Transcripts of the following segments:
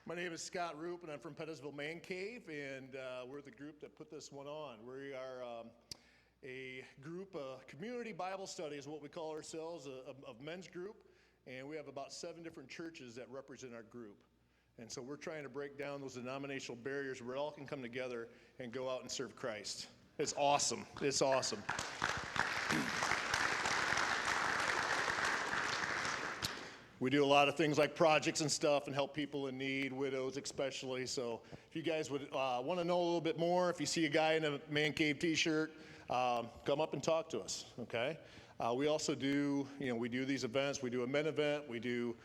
My name is Scott Roop, and I'm from Pettisville Man Cave, and we're the group that put this one on. We are a group, a community Bible study is what we call ourselves, a men's group, and we have about 7 different churches that represent our group. And so we're trying to break down those denominational barriers where we all can come together and go out and serve Christ. It's awesome. It's awesome. We do a lot of things like projects and stuff and help people in need, widows especially. So if you guys would want to know a little bit more, if you see a guy in a Man Cave t-shirt, come up and talk to us, okay? We also do, we do these events. We do a men event. We do,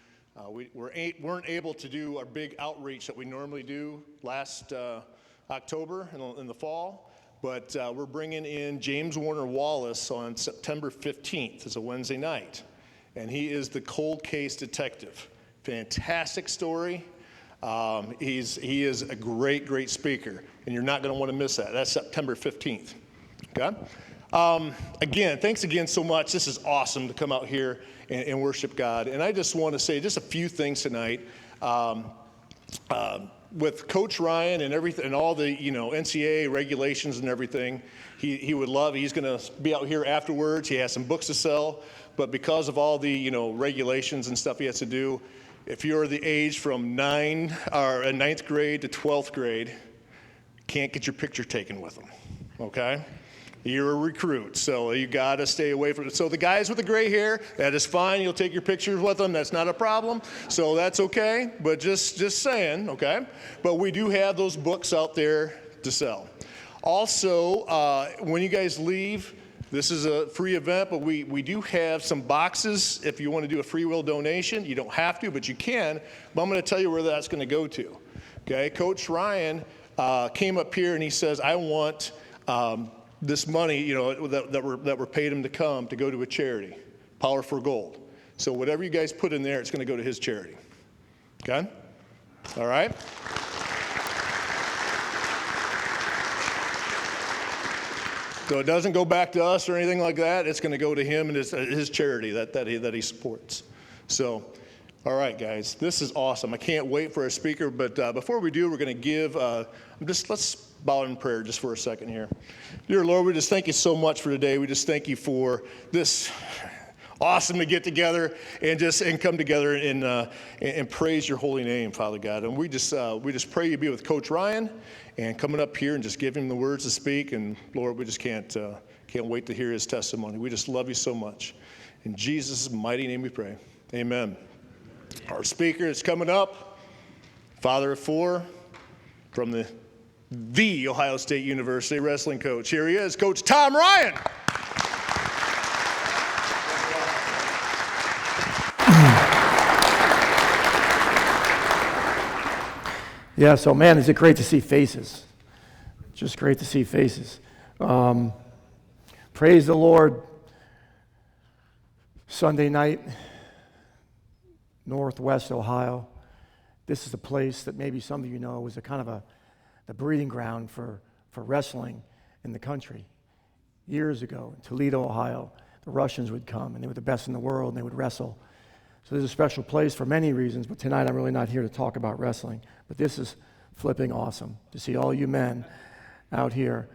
weren't able to do our big outreach that we normally do last October in the fall. But we're bringing in James Warner Wallace on September 15th. It's a Wednesday night. And he is the cold case detective. Fantastic story. He is a great speaker, and you're not going to want to miss that. That's September 15th. Okay? Again, thanks again so much. This is awesome to come out here and worship God. And I just want to say just a few things tonight. With Coach Ryan and everything, and all the NCAA regulations and everything, he would love. He's going to be out here afterwards. He has some books to sell, but because of all the regulations and stuff he has to do, if you're the age from 9th grade to 12th grade, can't get your picture taken with him. Okay. You're a recruit, so you got to stay away from it. So the guys with the gray hair, that is fine. You'll take your pictures with them. That's not a problem. So that's okay, but just saying, okay? But we do have those books out there to sell. Also, when you guys leave, this is a free event, but we do have some boxes if you want to do a free will donation. You don't have to, but you can. But I'm going to tell you where that's going to go to, okay? Coach Ryan came up here and he says, I want this money, that we're paid him to come to go to a charity, Power for Gold. So whatever you guys put in there, it's going to go to his charity. Okay? All right? So it doesn't go back to us or anything like that. It's going to go to him and his charity that he supports. So, all right, guys, this is awesome. I can't wait for our speaker, but before we do, we're going to give. Let's bow in prayer just for a second here. Dear Lord, we just thank you so much for today. We just thank you for this. Awesome to get together and come together and praise your holy name, Father God. And we just pray you be with Coach Ryan and coming up here and just give him the words to speak. And Lord, we just can't wait to hear his testimony. We just love you so much. In Jesus' mighty name we pray. Amen. Our speaker is coming up, father of 4 from the Ohio State University wrestling coach. Here he is, Coach Tom Ryan. Yeah, so man, is it great to see faces. Just great to see faces. Praise the Lord. Sunday night, Northwest Ohio. This is a place that maybe some of you know was a kind of the breeding ground for wrestling in the country. Years ago, in Toledo, Ohio, the Russians would come, and they were the best in the world, and they would wrestle. So there's a special place for many reasons, but tonight I'm really not here to talk about wrestling. But this is flipping awesome to see all you men out here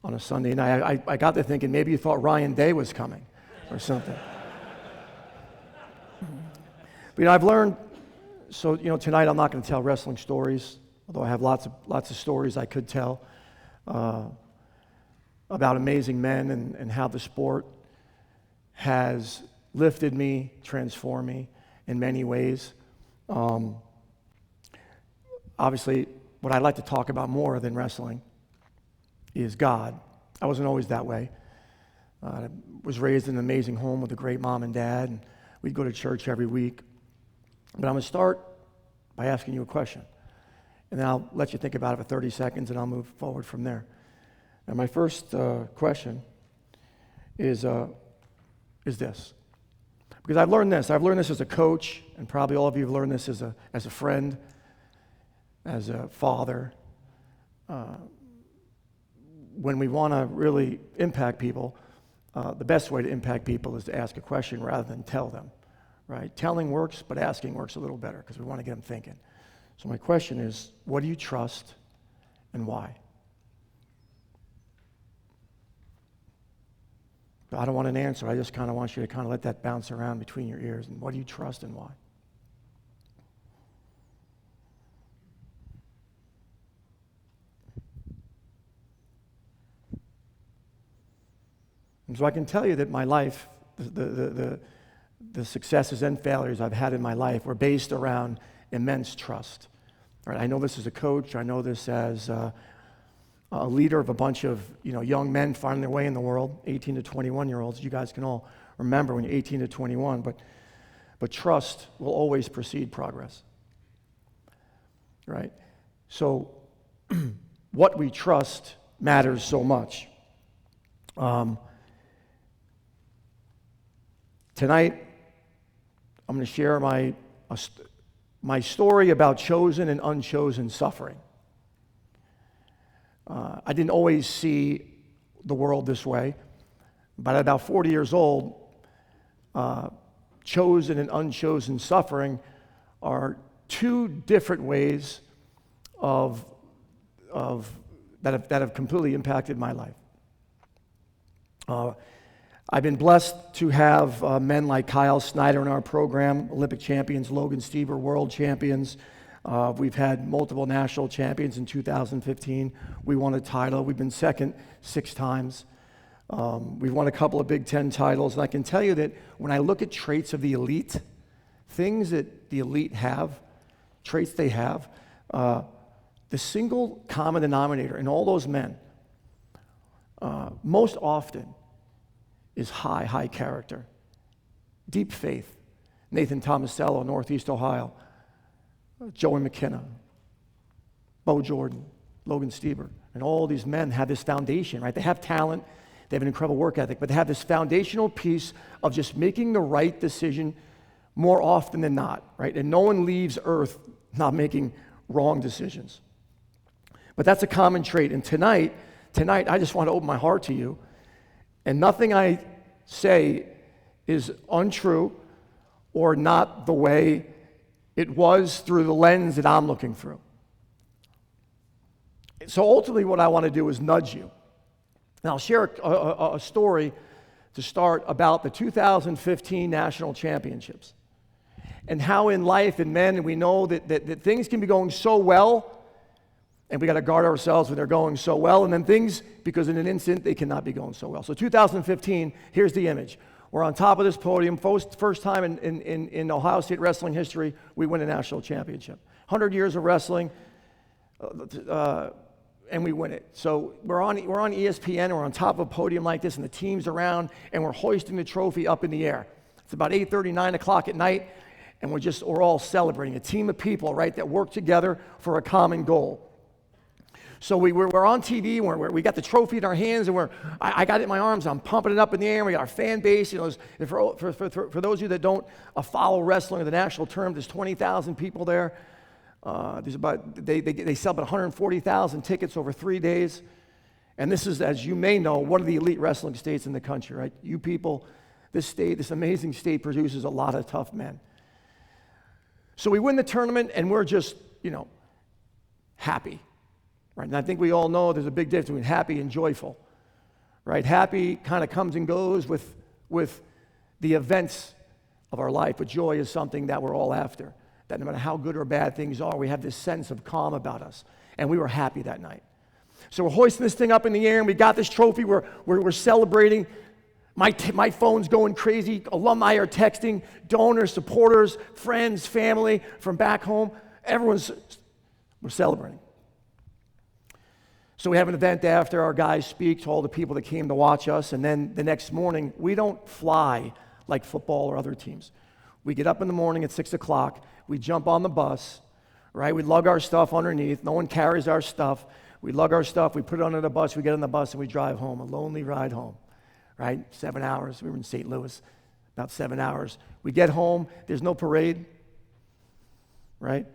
on a Sunday night. I got to thinking maybe you thought Ryan Day was coming or something. But I've learned, so tonight I'm not going to tell wrestling stories, although I have lots of stories I could tell about amazing men and how the sport has lifted me, transformed me in many ways. Obviously, what I'd like to talk about more than wrestling is God. I wasn't always that way. I was raised in an amazing home with a great mom and dad, and we'd go to church every week. But I'm going to start by asking you a question, and then I'll let you think about it for 30 seconds, and I'll move forward from there. And my first question is this. Because I've learned this as a coach, and probably all of you have learned this as a friend, as a father. When we want to really impact people, the best way to impact people is to ask a question rather than tell them, right? Telling works, but asking works a little better because we want to get them thinking. So my question is, what do you trust and why? But I don't want an answer. I just kind of want you to kind of let that bounce around between your ears. And what do you trust and why? And so I can tell you that my life, the successes and failures I've had in my life were based around immense trust. All right, I know this as a coach. I know this as a leader of a bunch of young men finding their way in the world, 18 to 21-year-olds. You guys can all remember when you're 18 to 21, but trust will always precede progress. Right? So what we trust matters so much. Tonight, I'm going to share my story about chosen and unchosen suffering. I didn't always see the world this way, but at about 40 years old, chosen and unchosen suffering are two different ways that have completely impacted my life. I've been blessed to have men like Kyle Snyder in our program, Olympic champions, Logan Stever, world champions. We've had multiple national champions in 2015. We won a title. We've been second 6 times. We've won a couple of Big Ten titles. And I can tell you that when I look at traits of the elite, things that the elite have, traits they have, the single common denominator in all those men, most often, is high character, deep faith. Nathan Tomasello, Northeast Ohio, Joey McKenna, Bo Jordan, Logan Stever, and all these men have this foundation, right? They have talent, they have an incredible work ethic, but they have this foundational piece of just making the right decision more often than not, right? And no one leaves Earth not making wrong decisions. But that's a common trait. And tonight, I just want to open my heart to you. And nothing I say is untrue or not the way it was through the lens that I'm looking through. So ultimately what I want to do is nudge you. And I'll share a story to start about the 2015 national championships and how in life and men, we know that things can be going so well, and we got to guard ourselves when they're going so well. And then things, because in an instant, they cannot be going so well. So 2015, here's the image. We're on top of this podium. First time in Ohio State wrestling history, we win a national championship. 100 years of wrestling, and we win it. So we're on ESPN, we're on top of a podium like this, and the team's around, and we're hoisting the trophy up in the air. It's about 8:30, 9 o'clock at night, and we're all celebrating. A team of people, right, that work together for a common goal. So we're on TV, we got the trophy in our hands, and I got it in my arms, I'm pumping it up in the air, and we got our fan base. For those of you that don't follow wrestling in the national term, there's 20,000 people there. They sell about 140,000 tickets over 3 days. And this is, as you may know, one of the elite wrestling states in the country, right? You people, this amazing state produces a lot of tough men. So we win the tournament, and we're just, happy. Right? And I think we all know there's a big difference between happy and joyful, right? Happy kind of comes and goes with the events of our life, but joy is something that we're all after, that no matter how good or bad things are, we have this sense of calm about us, and we were happy that night. So we're hoisting this thing up in the air, and we got this trophy, we're celebrating. My phone's going crazy, alumni are texting, donors, supporters, friends, family from back home, we're celebrating. So we have an event after, our guys speak to all the people that came to watch us, and then the next morning, we don't fly like football or other teams. We get up in the morning at 6 o'clock, we jump on the bus, right? We lug our stuff underneath, no one carries our stuff. We lug our stuff, we put it under the bus, we get on the bus, and we drive home, a lonely ride home, right? 7 hours, we were in St. Louis, about 7 hours. We get home, there's no parade, right?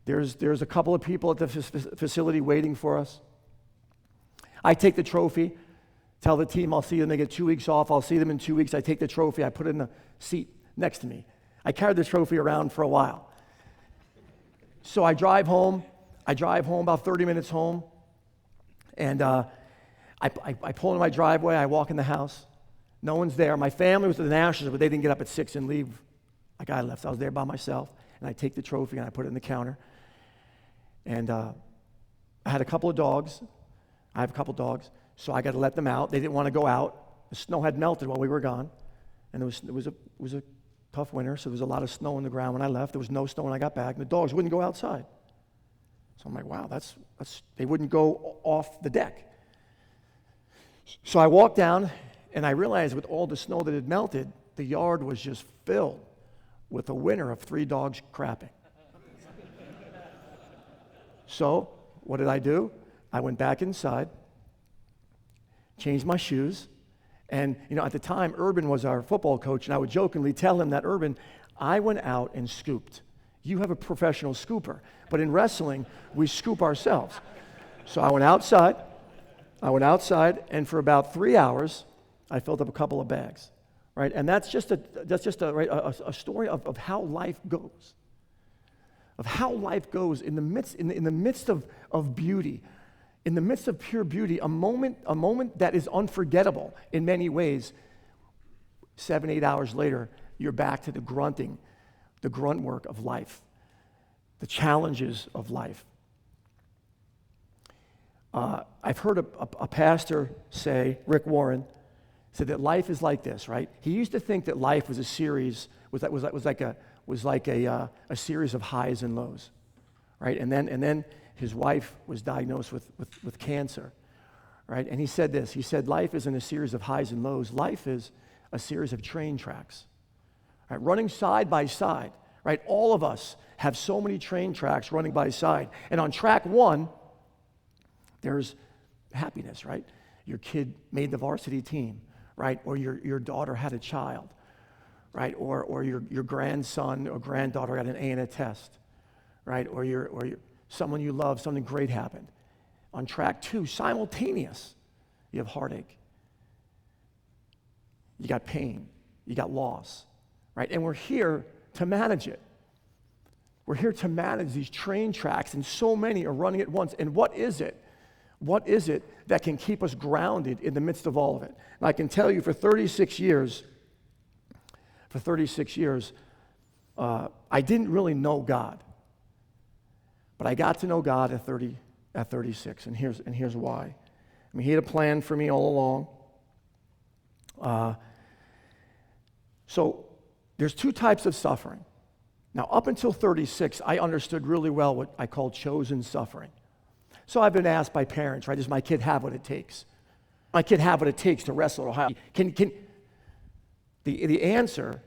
There's a couple of people at the facility waiting for us. I take the trophy, tell the team I'll see them, they get 2 weeks off, I'll see them in 2 weeks. I take the trophy, I put it in the seat next to me. I carried the trophy around for a while. So I drive home about 30 minutes home, and I pull into my driveway, I walk in the house. No one's there. My family was at the Nationals, but they didn't get up at 6 and leave like I left. I was there by myself, and I take the trophy and I put it in the counter. And I had a couple of dogs. I have a couple of dogs, so I got to let them out. They didn't want to go out. The snow had melted while we were gone, and it was a tough winter, so there was a lot of snow on the ground when I left. There was no snow when I got back, and the dogs wouldn't go outside. So I'm like, wow, that's they wouldn't go off the deck. So I walked down, and I realized with all the snow that had melted, the yard was just filled with a winter of 3 dogs crapping. So what did I do? I went back inside, changed my shoes, and at the time, Urban was our football coach, and I would jokingly tell him that, Urban, I went out and scooped. You have a professional scooper, but in wrestling, we scoop ourselves. So I went outside, and for about 3 hours, I filled up a couple of bags, right? And that's just a story of how life goes, in the midst of beauty. In the midst of pure beauty, a moment that is unforgettable in many ways. 7, 8 hours later, you're back to the grunt work of life, the challenges of life. I've heard a pastor say, Rick Warren, said that life is like this, right? He used to think that life was a series, was like a series of highs and lows, right? And then his wife was diagnosed with cancer, right? And he said this, he said, life isn't a series of highs and lows. Life is a series of train tracks, right? Running side by side, right? All of us have so many train tracks running by side. And on track 1, there's happiness, right? Your kid made the varsity team, right? Or your daughter had a child, right? Or your grandson or granddaughter got an A in a test, right? Or your someone you love, something great happened. On track 2, simultaneous, you have heartache. You got pain. You got loss, right? And we're here to manage it. We're here to manage these train tracks, and so many are running at once. And what is it? What is it that can keep us grounded in the midst of all of it? And I can tell you for 36 years, I didn't really know God. But I got to know God at 36, and here's why. I mean, he had a plan for me all along. So there's 2 types of suffering. Now, up until 36, I understood really well what I call chosen suffering. So I've been asked by parents, right, does my kid have what it takes? My kid have what it takes to wrestle at Ohio? The answer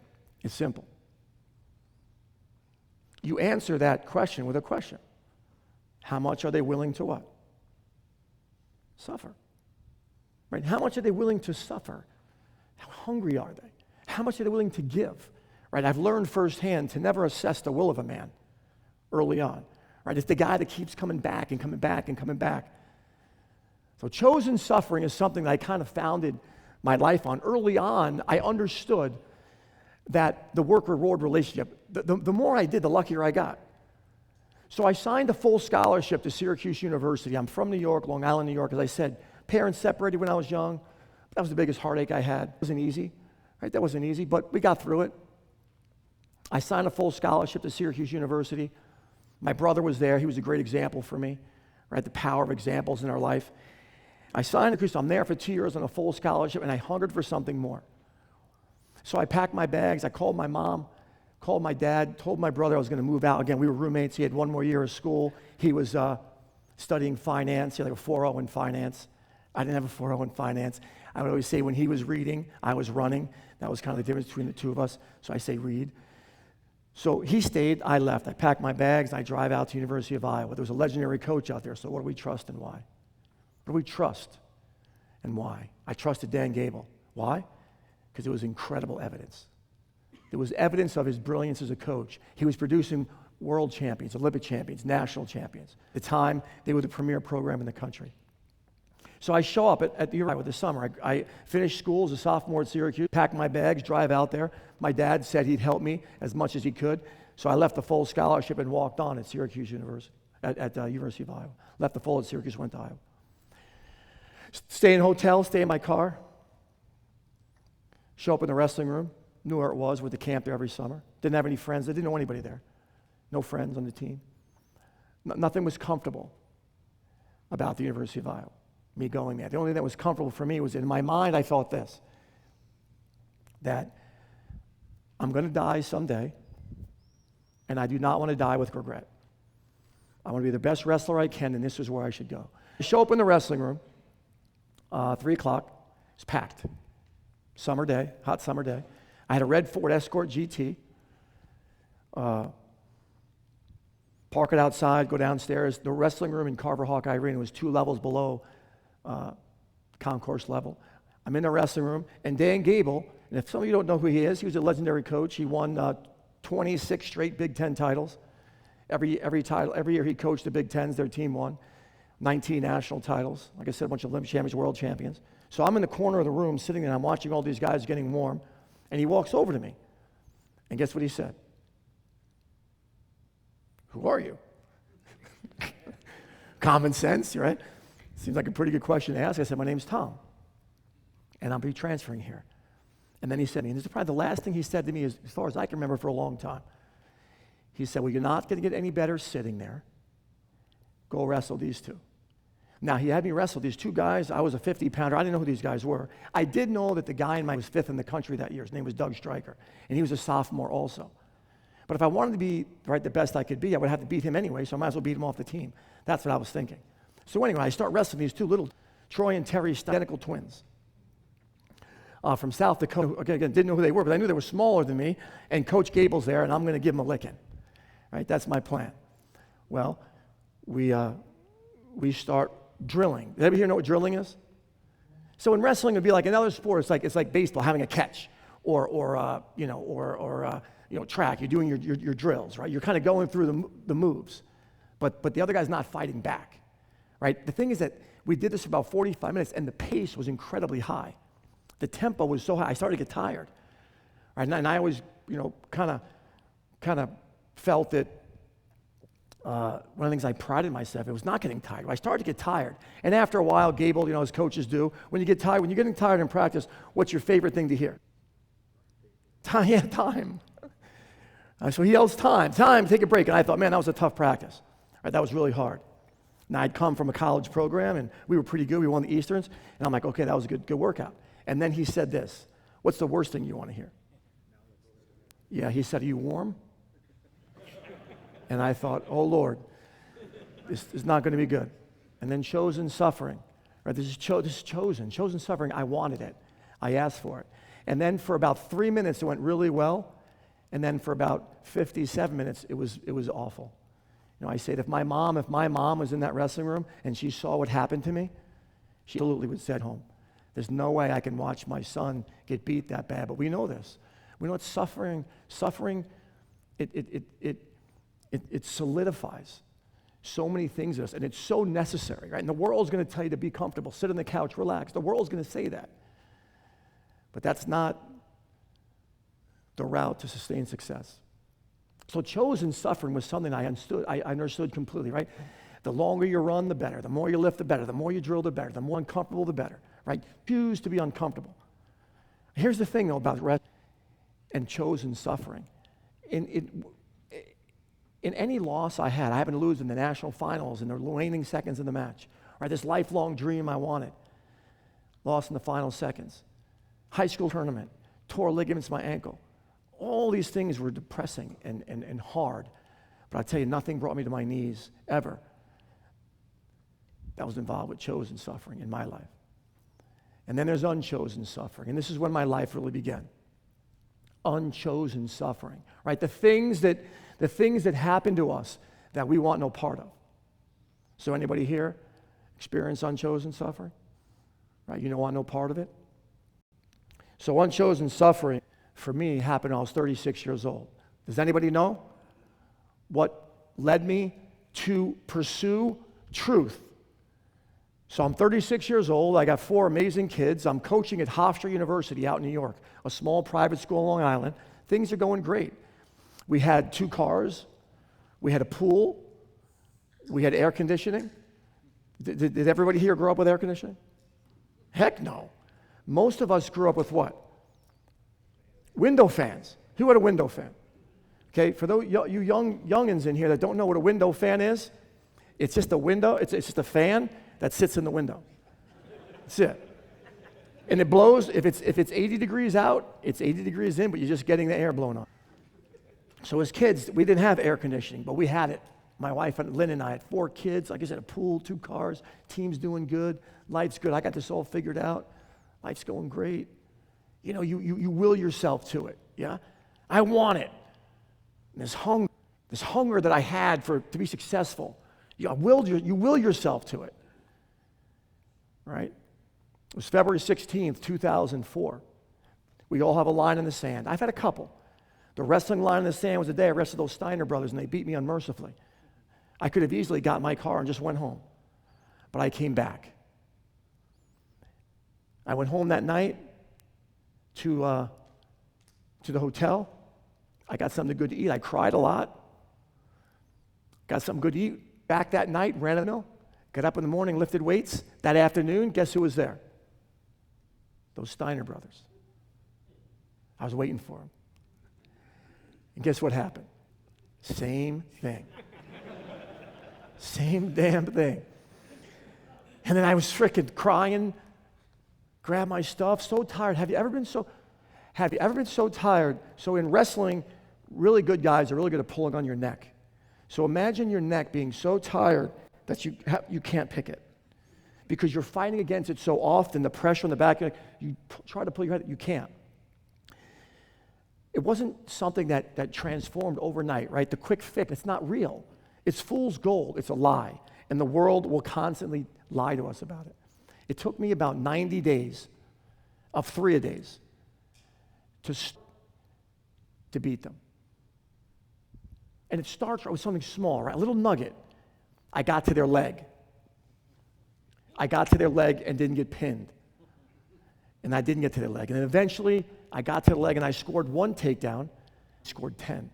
is simple. You answer that question with a question. How much are they willing to what? Suffer. Right? How much are they willing to suffer? How hungry are they? How much are they willing to give? Right? I've learned firsthand to never assess the will of a man early on. Right? It's the guy that keeps coming back and coming back and coming back. So chosen suffering is something that I kind of founded my life on. Early on, I understood that the work-reward relationship, the more I did, the luckier I got. So I signed a full scholarship to Syracuse University. I'm from New York, Long Island, New York. As I said, parents separated when I was young. That was the biggest heartache I had. It wasn't easy, right? That wasn't easy, but we got through it. I signed a full scholarship to Syracuse University. My brother was there. He was a great example for me, right? The power of examples in our life. I signed a Christ. I'm there for 2 years on a full scholarship, and I hungered for something more. So I packed my bags. I called my mom, called my dad, told my brother I was going to move out. Again, we were roommates. He had 1 more year of school. He was studying finance. He had like a 4.0 in finance. I didn't have a 4.0 in finance. I would always say when he was reading, I was running. That was kind of the difference between the two of us. So I say read. So he stayed. I left. I packed my bags. I drive out to University of Iowa. There was a legendary coach out there. So what do we trust and why? What do we trust and why? I trusted Dan Gable. Why? Because there was incredible evidence. There was evidence of his brilliance as a coach. He was producing world champions, Olympic champions, national champions. At the time, they were the premier program in the country. So I show up at the University this summer. I finished school as a sophomore at Syracuse, pack my bags, drive out there. My dad said he'd help me as much as he could. So I left the full scholarship and walked on at Syracuse University, at University of Iowa. Left the full at Syracuse, went to Iowa. Stay in hotels, stay in my car. Show up in the wrestling room. Knew where it was, went to camp there every summer. Didn't have any friends. I didn't know anybody there. No friends on the team. Nothing was comfortable about the University of Iowa, me going there. The only thing that was comfortable for me was in my mind I thought this, that I'm going to die someday, and I do not want to die with regret. I want to be the best wrestler I can, and this is where I should go. I show up in the wrestling room, 3 o'clock, it's packed. Summer day, hot summer day. I had a red Ford Escort GT. Park it outside, go downstairs. The wrestling room in Carver Hawkeye Arena was 2 levels below concourse level. I'm in the wrestling room, and Dan Gable, and if some of you don't know who he is, he was a legendary coach. He won 26 straight Big Ten titles. Every year he coached the Big Tens, their team won. 19 national titles. Like I said, a bunch of Olympic champions, world champions. So I'm in the corner of the room sitting there, and I'm watching all these guys getting warm, and he walks over to me. And guess what he said? Who are you? Common sense, right? Seems like a pretty good question to ask. I said, my name's Tom, and I'll be transferring here. And then he said to me, and this is probably the last thing he said to me as far as I can remember for a long time. He said, well, you're not going to get any better sitting there. Go wrestle these two. Now, he had me wrestle these 2 guys. I was a 50-pounder. I didn't know who these guys were. I did know that the guy in my was 5th in the country that year. His name was Doug Stryker, and he was a sophomore also. But if I wanted to be the best I could be, I would have to beat him anyway, so I might as well beat him off the team. That's what I was thinking. So anyway, I start wrestling these 2 little Troy and Terry identical twins from South Dakota. Again, didn't know who they were, but I knew they were smaller than me, and Coach Gable's there, and I'm going to give them a licking. Right? That's my plan. Well, we start drilling. Did anybody here know what drilling is? So in wrestling, it'd be like another sport. It's like baseball, having a catch, or track. You're doing your drills, right? You're kind of going through the moves, but the other guy's not fighting back, right? The thing is that we did this for about 45 minutes, and the pace was incredibly high. The tempo was so high, I started to get tired, right? And I always, kind of felt that one of the things I prided myself, it was not getting tired. I started to get tired. And after a while, Gable, as coaches do, when you're getting tired in practice, what's your favorite thing to hear? Time, yeah, time. So he yells, time, take a break. And I thought, man, that was a tough practice. Right, that was really hard. Now, I'd come from a college program, and we were pretty good. We won the Easterns. And I'm like, okay, that was a good workout. And then he said this, what's the worst thing you want to hear? Yeah, he said, are you warm? And I thought, oh, Lord, this is not going to be good. And then chosen suffering. Right? This is chosen. Chosen suffering, I wanted it. I asked for it. And then for about 3 minutes, it went really well. And then for about 57 minutes, it was awful. I said, if my mom was in that wrestling room and she saw what happened to me, she absolutely would sit home. There's no way I can watch my son get beat that bad. But we know this. We know it's suffering. Suffering, it solidifies so many things in us, and it's so necessary, right? And the world's going to tell you to be comfortable, sit on the couch, relax. The world's going to say that. But that's not the route to sustain success. So chosen suffering was something I understood completely, right? The longer you run, the better. The more you lift, the better. The more you drill, the better. The more uncomfortable, the better, right? Choose to be uncomfortable. Here's the thing, though, about rest and chosen suffering. In any loss I had, I happened to lose in the national finals in the waning seconds of the match, right? This lifelong dream I wanted, lost in the final seconds. High school tournament, tore ligaments in my ankle. All these things were depressing and hard. But I tell you, nothing brought me to my knees ever that was involved with chosen suffering in my life. And then there's unchosen suffering. And this is when my life really began. Unchosen suffering, right? The things that happen to us that we want no part of. So anybody here experience unchosen suffering? Right? You don't want no part of it? So unchosen suffering for me happened when I was 36 years old. Does anybody know what led me to pursue truth So I'm 36 years old. I got 4 amazing kids. I'm coaching at Hofstra University out in New York, a small private school on Long Island. Things are going great. We had 2 cars. We had a pool. We had air conditioning. Did everybody here grow up with air conditioning? Heck no. Most of us grew up with what? Window fans. Who had a window fan? Okay, for those you youngins in here that don't know what a window fan is, it's just a window, it's just a fan that sits in the window. That's it. And it blows, if it's 80 degrees out, it's 80 degrees in, but you're just getting the air blown on. So as kids, we didn't have air conditioning, but we had it. My wife, Lynn, and I had 4 kids, like I said, a pool, 2 cars, team's doing good, life's good. I got this all figured out. Life's going great. You know, you will yourself to it, yeah? I want it. And this hunger that I had to be successful, you will yourself to it, right? It was February 16th, 2004. We all have a line in the sand. I've had a couple. The wrestling line in the sand was the day I wrestled those Steiner brothers, and they beat me unmercifully. I could have easily got my car and just went home, but I came back. I went home that night to the hotel. I got something good to eat. I cried a lot. Got something good to eat. Back that night, ran a mill. Got up in the morning, lifted weights. That afternoon, guess who was there? Those Steiner brothers. I was waiting for them. And guess what happened? Same thing. Same damn thing. And then I was freaking crying, grabbed my stuff, so tired. Have you ever been so tired? So in wrestling, really good guys are really good at pulling on your neck. So imagine your neck being so tired that you can't pick it. Because you're fighting against it so often, the pressure on the back, you try to pull your head, you can't. It wasn't something that transformed overnight, right? The quick fix, it's not real. It's fool's gold, it's a lie. And the world will constantly lie to us about it. It took me about 90 days of 3-a-days to beat them. And it starts with something small, right? A little nugget. I got to their leg. And didn't get pinned. And I didn't get to their leg. And then eventually, I got to the leg and I scored 1 takedown, scored 10.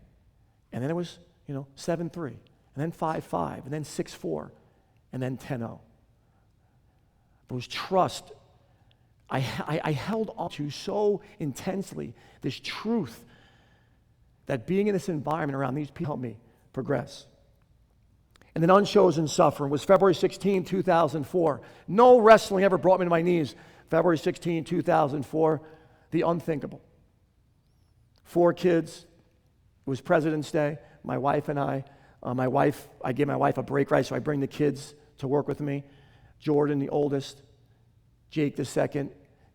And then it was, 7-3, and then 5-5, and then 6-4, and then 10-0. It was trust. I held on to so intensely this truth that being in this environment around these people helped me progress. And then unchosen suffering was February 16, 2004. No wrestling ever brought me to my knees. February 16, 2004, the unthinkable. 4 kids. It was President's Day. My wife and I gave my wife a break, right? So I bring the kids to work with me. Jordan, the oldest, Jake, the second,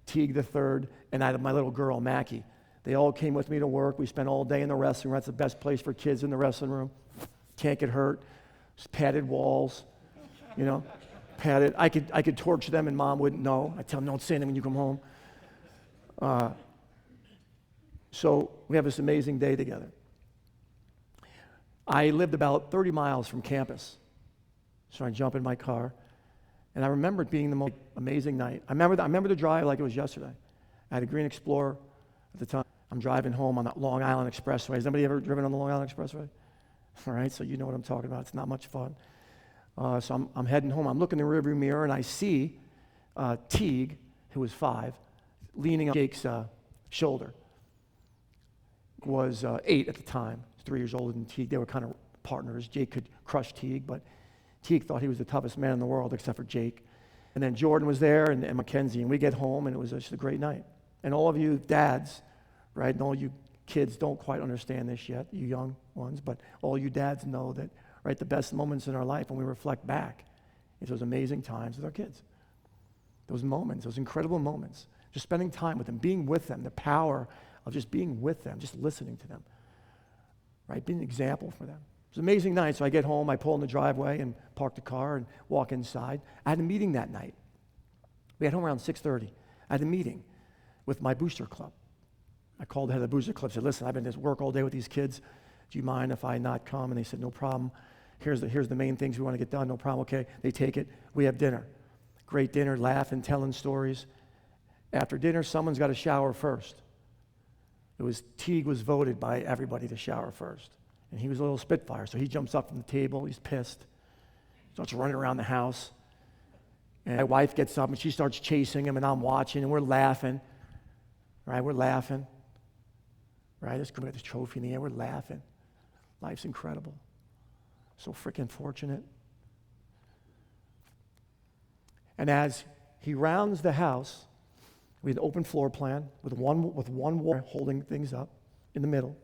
Teague, the third, and I had my little girl, Mackie. They all came with me to work. We spent all day in the wrestling room. That's the best place for kids, in the wrestling room. Can't get hurt. Just padded walls, padded. I could torture them and Mom wouldn't know. I tell them, don't say anything when you come home. So we have this amazing day together. I lived about 30 miles from campus. So I jump in my car, and I remember it being the most amazing night. I remember the drive like it was yesterday. I had a green Explorer at the time. I'm driving home on that Long Island Expressway. Has anybody ever driven on the Long Island Expressway? All right, so you know what I'm talking about. It's not much fun. So I'm heading home. I'm looking in the rearview mirror, and I see Teague, who was 5, leaning on Jake's shoulder. Was 8 at the time. He was 3 years older than Teague. They were kind of partners. Jake could crush Teague, but Teague thought he was the toughest man in the world, except for Jake. And then Jordan was there, and Mackenzie, and we get home, and it was just a great night. And all of you dads, right, and all you kids don't quite understand this yet, you young ones, but all you dads know that, right, the best moments in our life when we reflect back is those amazing times with our kids. Those moments, those incredible moments, just spending time with them, being with them, the power of just being with them, just listening to them, right, being an example for them. It was an amazing night. So I get home, I pull in the driveway and park the car and walk inside. I had a meeting that night. We got home around 6:30. I had a meeting with my booster club. I called the head of the booster club, said, listen, I've been at work all day with these kids. Do you mind if I not come? And they said, no problem. Here's the main things we want to get done. No problem. Okay. They take it. We have dinner. Great dinner, laughing, telling stories. After dinner, someone's got to shower first. Teague was voted by everybody to shower first. And he was a little spitfire, so he jumps up from the table. He's pissed. Starts running around the house. And my wife gets up and she starts chasing him, and I'm watching, and we're laughing. Right? We're laughing. Right? Let's go get this trophy in the air. We're laughing. Life's incredible. So freaking fortunate. And as he rounds the house, we had an open floor plan with one wall holding things up in the middle.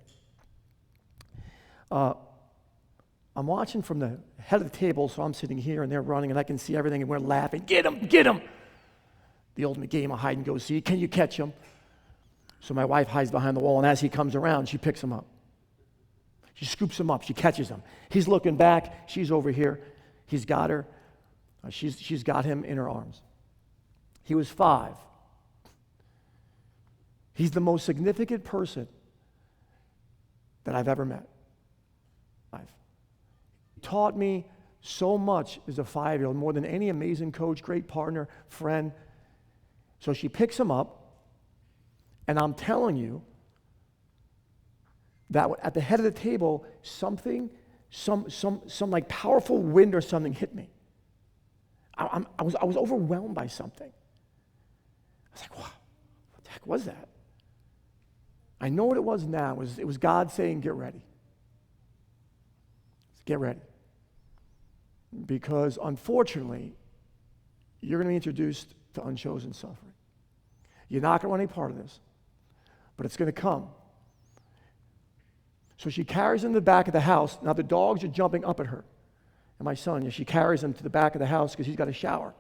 I'm watching from the head of the table, so I'm sitting here and they're running, and I can see everything, and we're laughing. Get him, get him! The ultimate game of hide and go seek. Can you catch him? So my wife hides behind the wall, and as he comes around, she picks him up. She scoops him up. She catches him. He's looking back. She's over here. He's got her. She's got him in her arms. He was 5. He's the most significant person that I've ever met. He taught me so much as a 5-year-old, more than any amazing coach, great partner, friend. So she picks him up, and I'm telling you that at the head of the table, some like powerful wind or something hit me. I was overwhelmed by something. I was like, wow, what the heck was that? I know what it was now. It was God saying, get ready. Get ready. Because unfortunately, you're going to be introduced to unchosen suffering. You're not going to want any part of this, but it's going to come. So she carries him to the back of the house. Now the dogs are jumping up at her. And my son, she carries him to the back of the house because he's got a shower.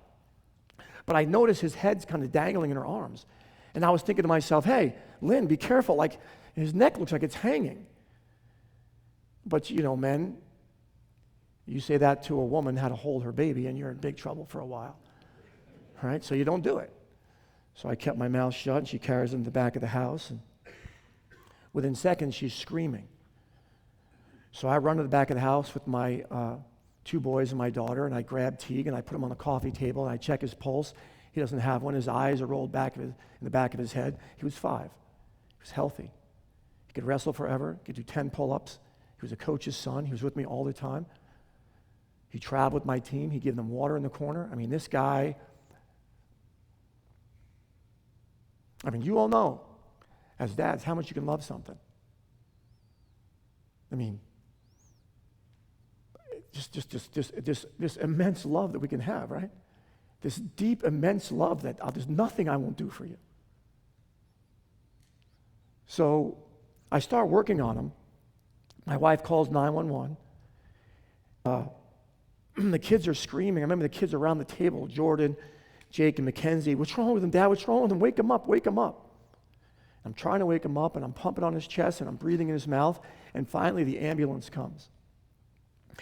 But I notice his head's kind of dangling in her arms. And I was thinking to myself, hey, Lynn, be careful. Like, his neck looks like it's hanging. But, men, you say that to a woman how to hold her baby, and you're in big trouble for a while. Right? So you don't do it. So I kept my mouth shut, and she carries him to the back of the house. And within seconds, she's screaming. So I run to the back of the house with my 2 boys and my daughter, and I grab Teague, and I put him on the coffee table, and I check his pulse. He doesn't have one. His eyes are rolled back in the back of his head. He was 5. He was healthy. He could wrestle forever. He could do 10 pull-ups. He was a coach's son. He was with me all the time. He traveled with my team. He gave them water in the corner. I mean, this guy, you all know, as dads, how much you can love something. Just this immense love that we can have, right? This deep, immense love that there's nothing I won't do for you. So I start working on him. My wife calls 911. The kids are screaming. I remember the kids around the table, Jordan, Jake, and Mackenzie. What's wrong with him, Dad? What's wrong with him? Wake him up, wake him up. I'm trying to wake him up, and I'm pumping on his chest, and I'm breathing in his mouth, and finally the ambulance comes.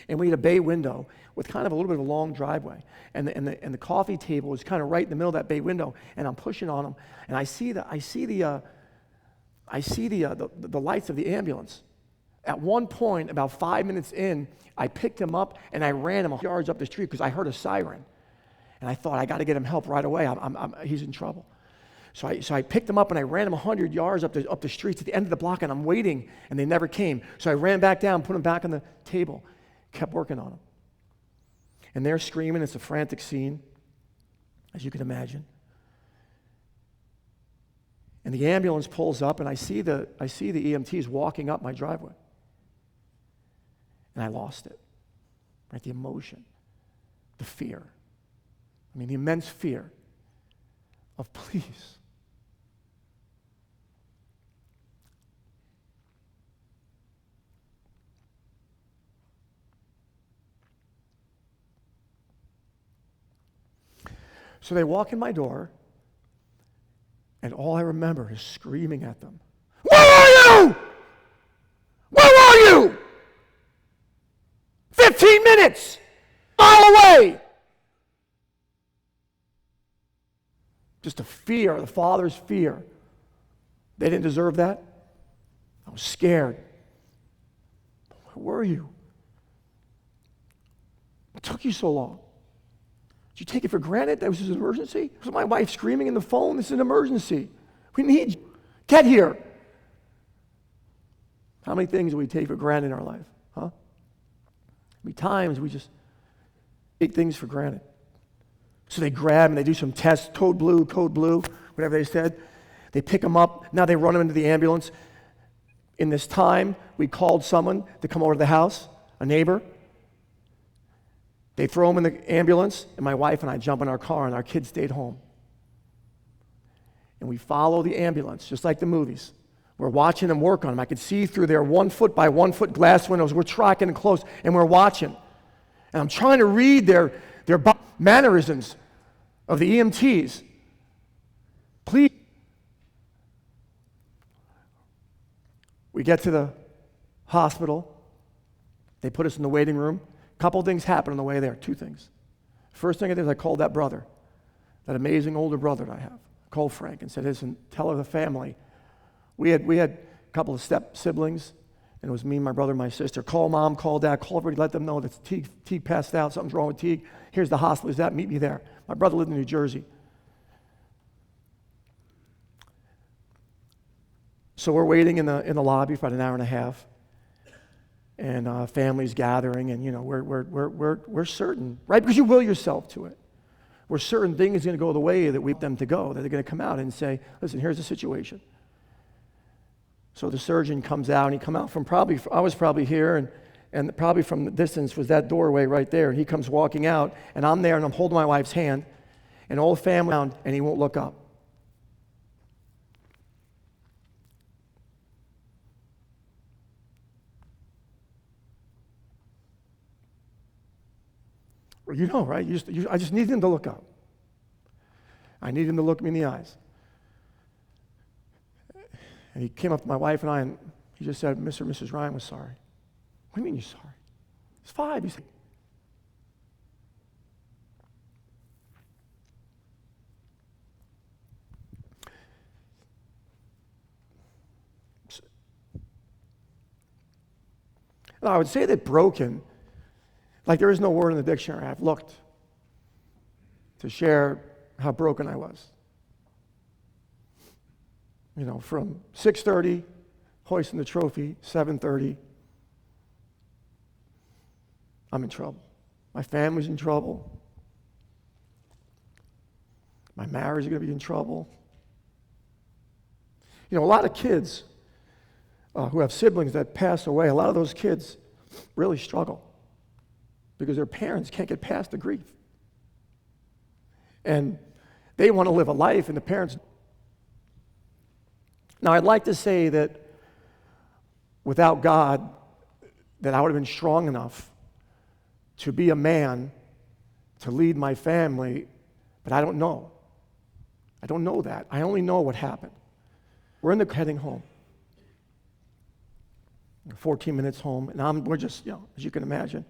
And we had a bay window with kind of a little bit of a long driveway. And the coffee table was kind of right in the middle of that bay window, and I'm pushing on him, and I see the lights of the ambulance. At one point, about 5 minutes in, I picked him up and I ran him 100 yards up the street because I heard a siren. And I thought, I got to get him help right away. He's in trouble. So I picked him up and I ran him 100 yards up the street to the end of the block, and I'm waiting, and they never came. So I ran back down, put him back on the table, kept working on him. And they're screaming. It's a frantic scene, as you can imagine. And the ambulance pulls up, and I see the EMTs walking up my driveway. And I lost it. Right? The emotion, the fear. The immense fear of please. So they walk in my door, and all I remember is screaming at them. Where are you? Where are you? 15 minutes! Mile away! Just the fear, the father's fear. They didn't deserve that. I was scared. Where were you? What took you so long? Did you take it for granted that this was an emergency? Was my wife screaming in the phone? This is an emergency. We need you. Get here. How many things do we take for granted in our life? Huh? How many times we just take things for granted? So they grab and they do some tests, code blue, whatever they said. They pick them up. Now they run them into the ambulance. In this time, we called someone to come over to the house, a neighbor. They throw him in the ambulance, and my wife and I jump in our car, and our kids stayed home. And we follow the ambulance, just like the movies. We're watching them work on them. I could see through their 1 foot by 1 foot glass windows. We're tracking close, and we're watching. And I'm trying to read their mannerisms of the EMTs. Please. We get to the hospital. They put us in the waiting room. A couple things happened on the way there, 2 things. First thing I did is I called that brother, that amazing older brother that I have. I called Frank and said, listen, tell the family. We had a couple of step siblings, and it was me, my brother, and my sister. Call mom, call dad, call everybody, let them know that Teague passed out, something's wrong with Teague. Here's the hospital, is that, meet me there. My brother lived in New Jersey. So we're waiting in the lobby for about an hour and a half. And families gathering, and we're certain, right? Because you will yourself to it. We're certain things are going to go the way that we want them to go. That they're going to come out and say, "Listen, here's the situation." So the surgeon comes out, and he come out from I was probably here, and probably from the distance was that doorway right there. And he comes walking out, and I'm there, and I'm holding my wife's hand, and all the family around, and he won't look up. You know, right? I just need him to look up. I need him to look me in the eyes. And he came up to my wife and I, and he just said, Mr. and Mrs. Ryan was sorry. What do you mean you're sorry? It's 5. He said, I would say that broken, like there is no word in the dictionary. I've looked to share how broken I was. From 6:30, hoisting the trophy, 7:30, I'm in trouble. My family's in trouble. My marriage is going to be in trouble. A lot of kids who have siblings that pass away, a lot of those kids really struggle because their parents can't get past the grief. And they want to live a life, and the parents. Now, I'd like to say that without God, that I would have been strong enough to be a man, to lead my family, but I don't know. I don't know that. I only know what happened. We're heading home. 14 minutes home, and we're just, as you can imagine,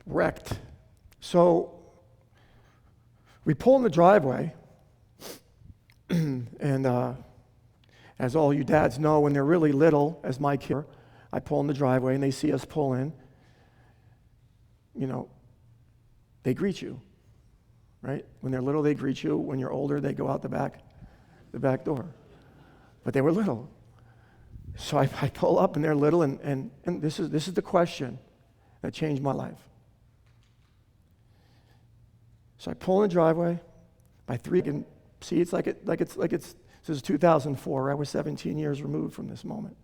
wrecked. So we pull in the driveway, and as all you dads know, when they're really little, as my kids, I pull in the driveway, and they see us pull in. They greet you, right? When they're little, they greet you. When you're older, they go out the back door. But they were little. So I pull up, and they're little, and this is the question that changed my life. So I pull in the driveway. By 3, I can see it's like it's. This is 2004. I was 17 years removed from this moment.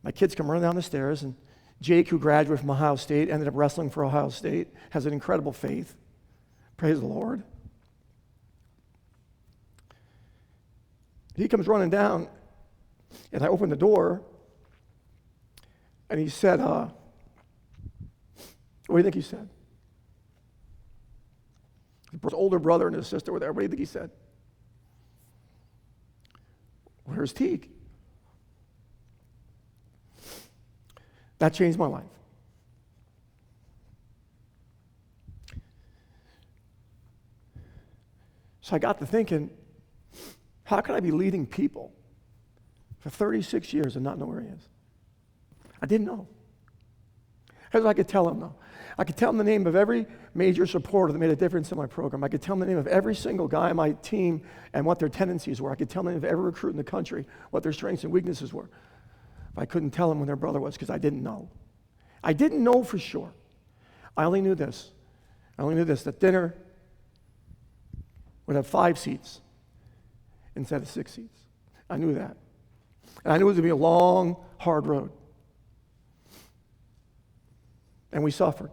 My kids come running down the stairs, and Jake, who graduated from Ohio State, ended up wrestling for Ohio State, has an incredible faith. Praise the Lord. He comes running down, and I open the door, and he said, what do you think he said? His older brother and his sister were there. What do you think he said? Where's Teague? That changed my life. So I got to thinking, how can I be leading people for 36 years and not know where he is? I didn't know. Here's what I could tell him, though. I could tell him the name of every major supporter that made a difference in my program. I could tell him the name of every single guy on my team and what their tendencies were. I could tell him the name of every recruit in the country, what their strengths and weaknesses were. But I couldn't tell him when their brother was because I didn't know. I didn't know for sure. I only knew this. That dinner would have 5 seats instead of 6 seats. I knew that. And I knew it was going to be a long, hard road. And we suffered.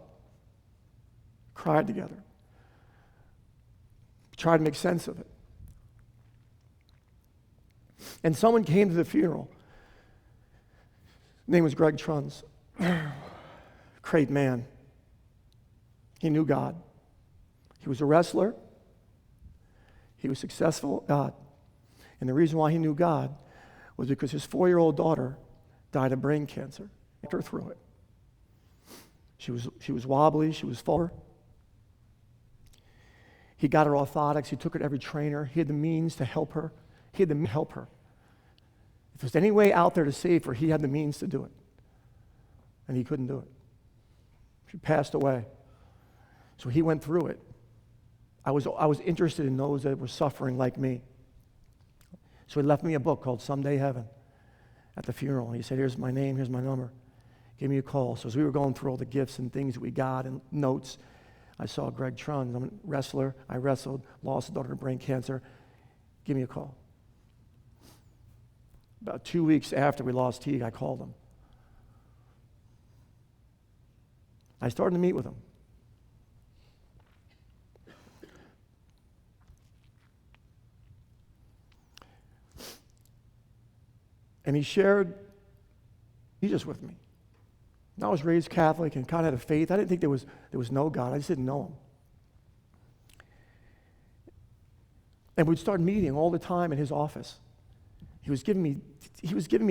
Cried together. Tried to make sense of it. And someone came to the funeral. His name was Greg Truns. Great man. He knew God. He was a wrestler. He was successful at God. And the reason why he knew God was because his 4-year-old daughter died of brain cancer. He put her through it. She was wobbly. She was full. He got her orthotics. He took her to every trainer. He had the means to help her. If there's any way out there to save her, he had the means to do it. And he couldn't do it. She passed away. So he went through it. I was interested in those that were suffering like me. So he left me a book called Someday Heaven at the funeral. He said, here's my name, here's my number. Give me a call. So as we were going through all the gifts and things that we got and notes, I saw Greg Truns. I'm a wrestler. I wrestled, lost a daughter to brain cancer. Give me a call. About 2 weeks after we lost Teague, I called him. I started to meet with him. And he shared Jesus with me. And I was raised Catholic and kind of had a faith. I didn't think there was no God. I just didn't know him. And we'd start meeting all the time in his office. He was giving me,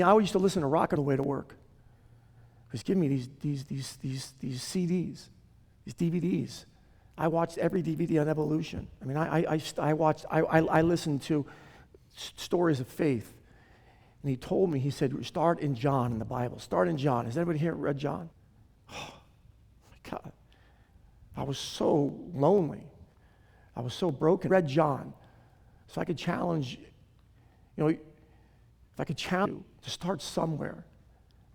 I always used to listen to rock on the way to work. He was giving me these CDs, these DVDs. I watched every DVD on evolution. I mean, I listened to stories of faith. And he told me, he said, start in John in the Bible. Start in John. Has anybody here read John? Oh, my God. I was so lonely. I was so broken. I read John. So I could challenge, if I could challenge you to start somewhere,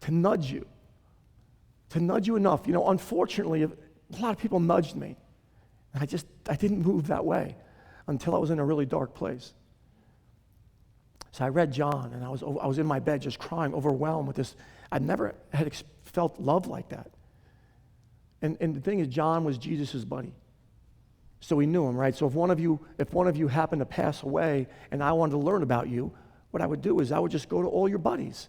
to nudge you enough. Unfortunately, a lot of people nudged me. And I didn't move that way until I was in a really dark place. So I read John, and I was in my bed just crying, overwhelmed with this. I never had felt love like that. And the thing is, John was Jesus' buddy. So we knew him, right? So if one of you happened to pass away and I wanted to learn about you, what I would do is I would just go to all your buddies,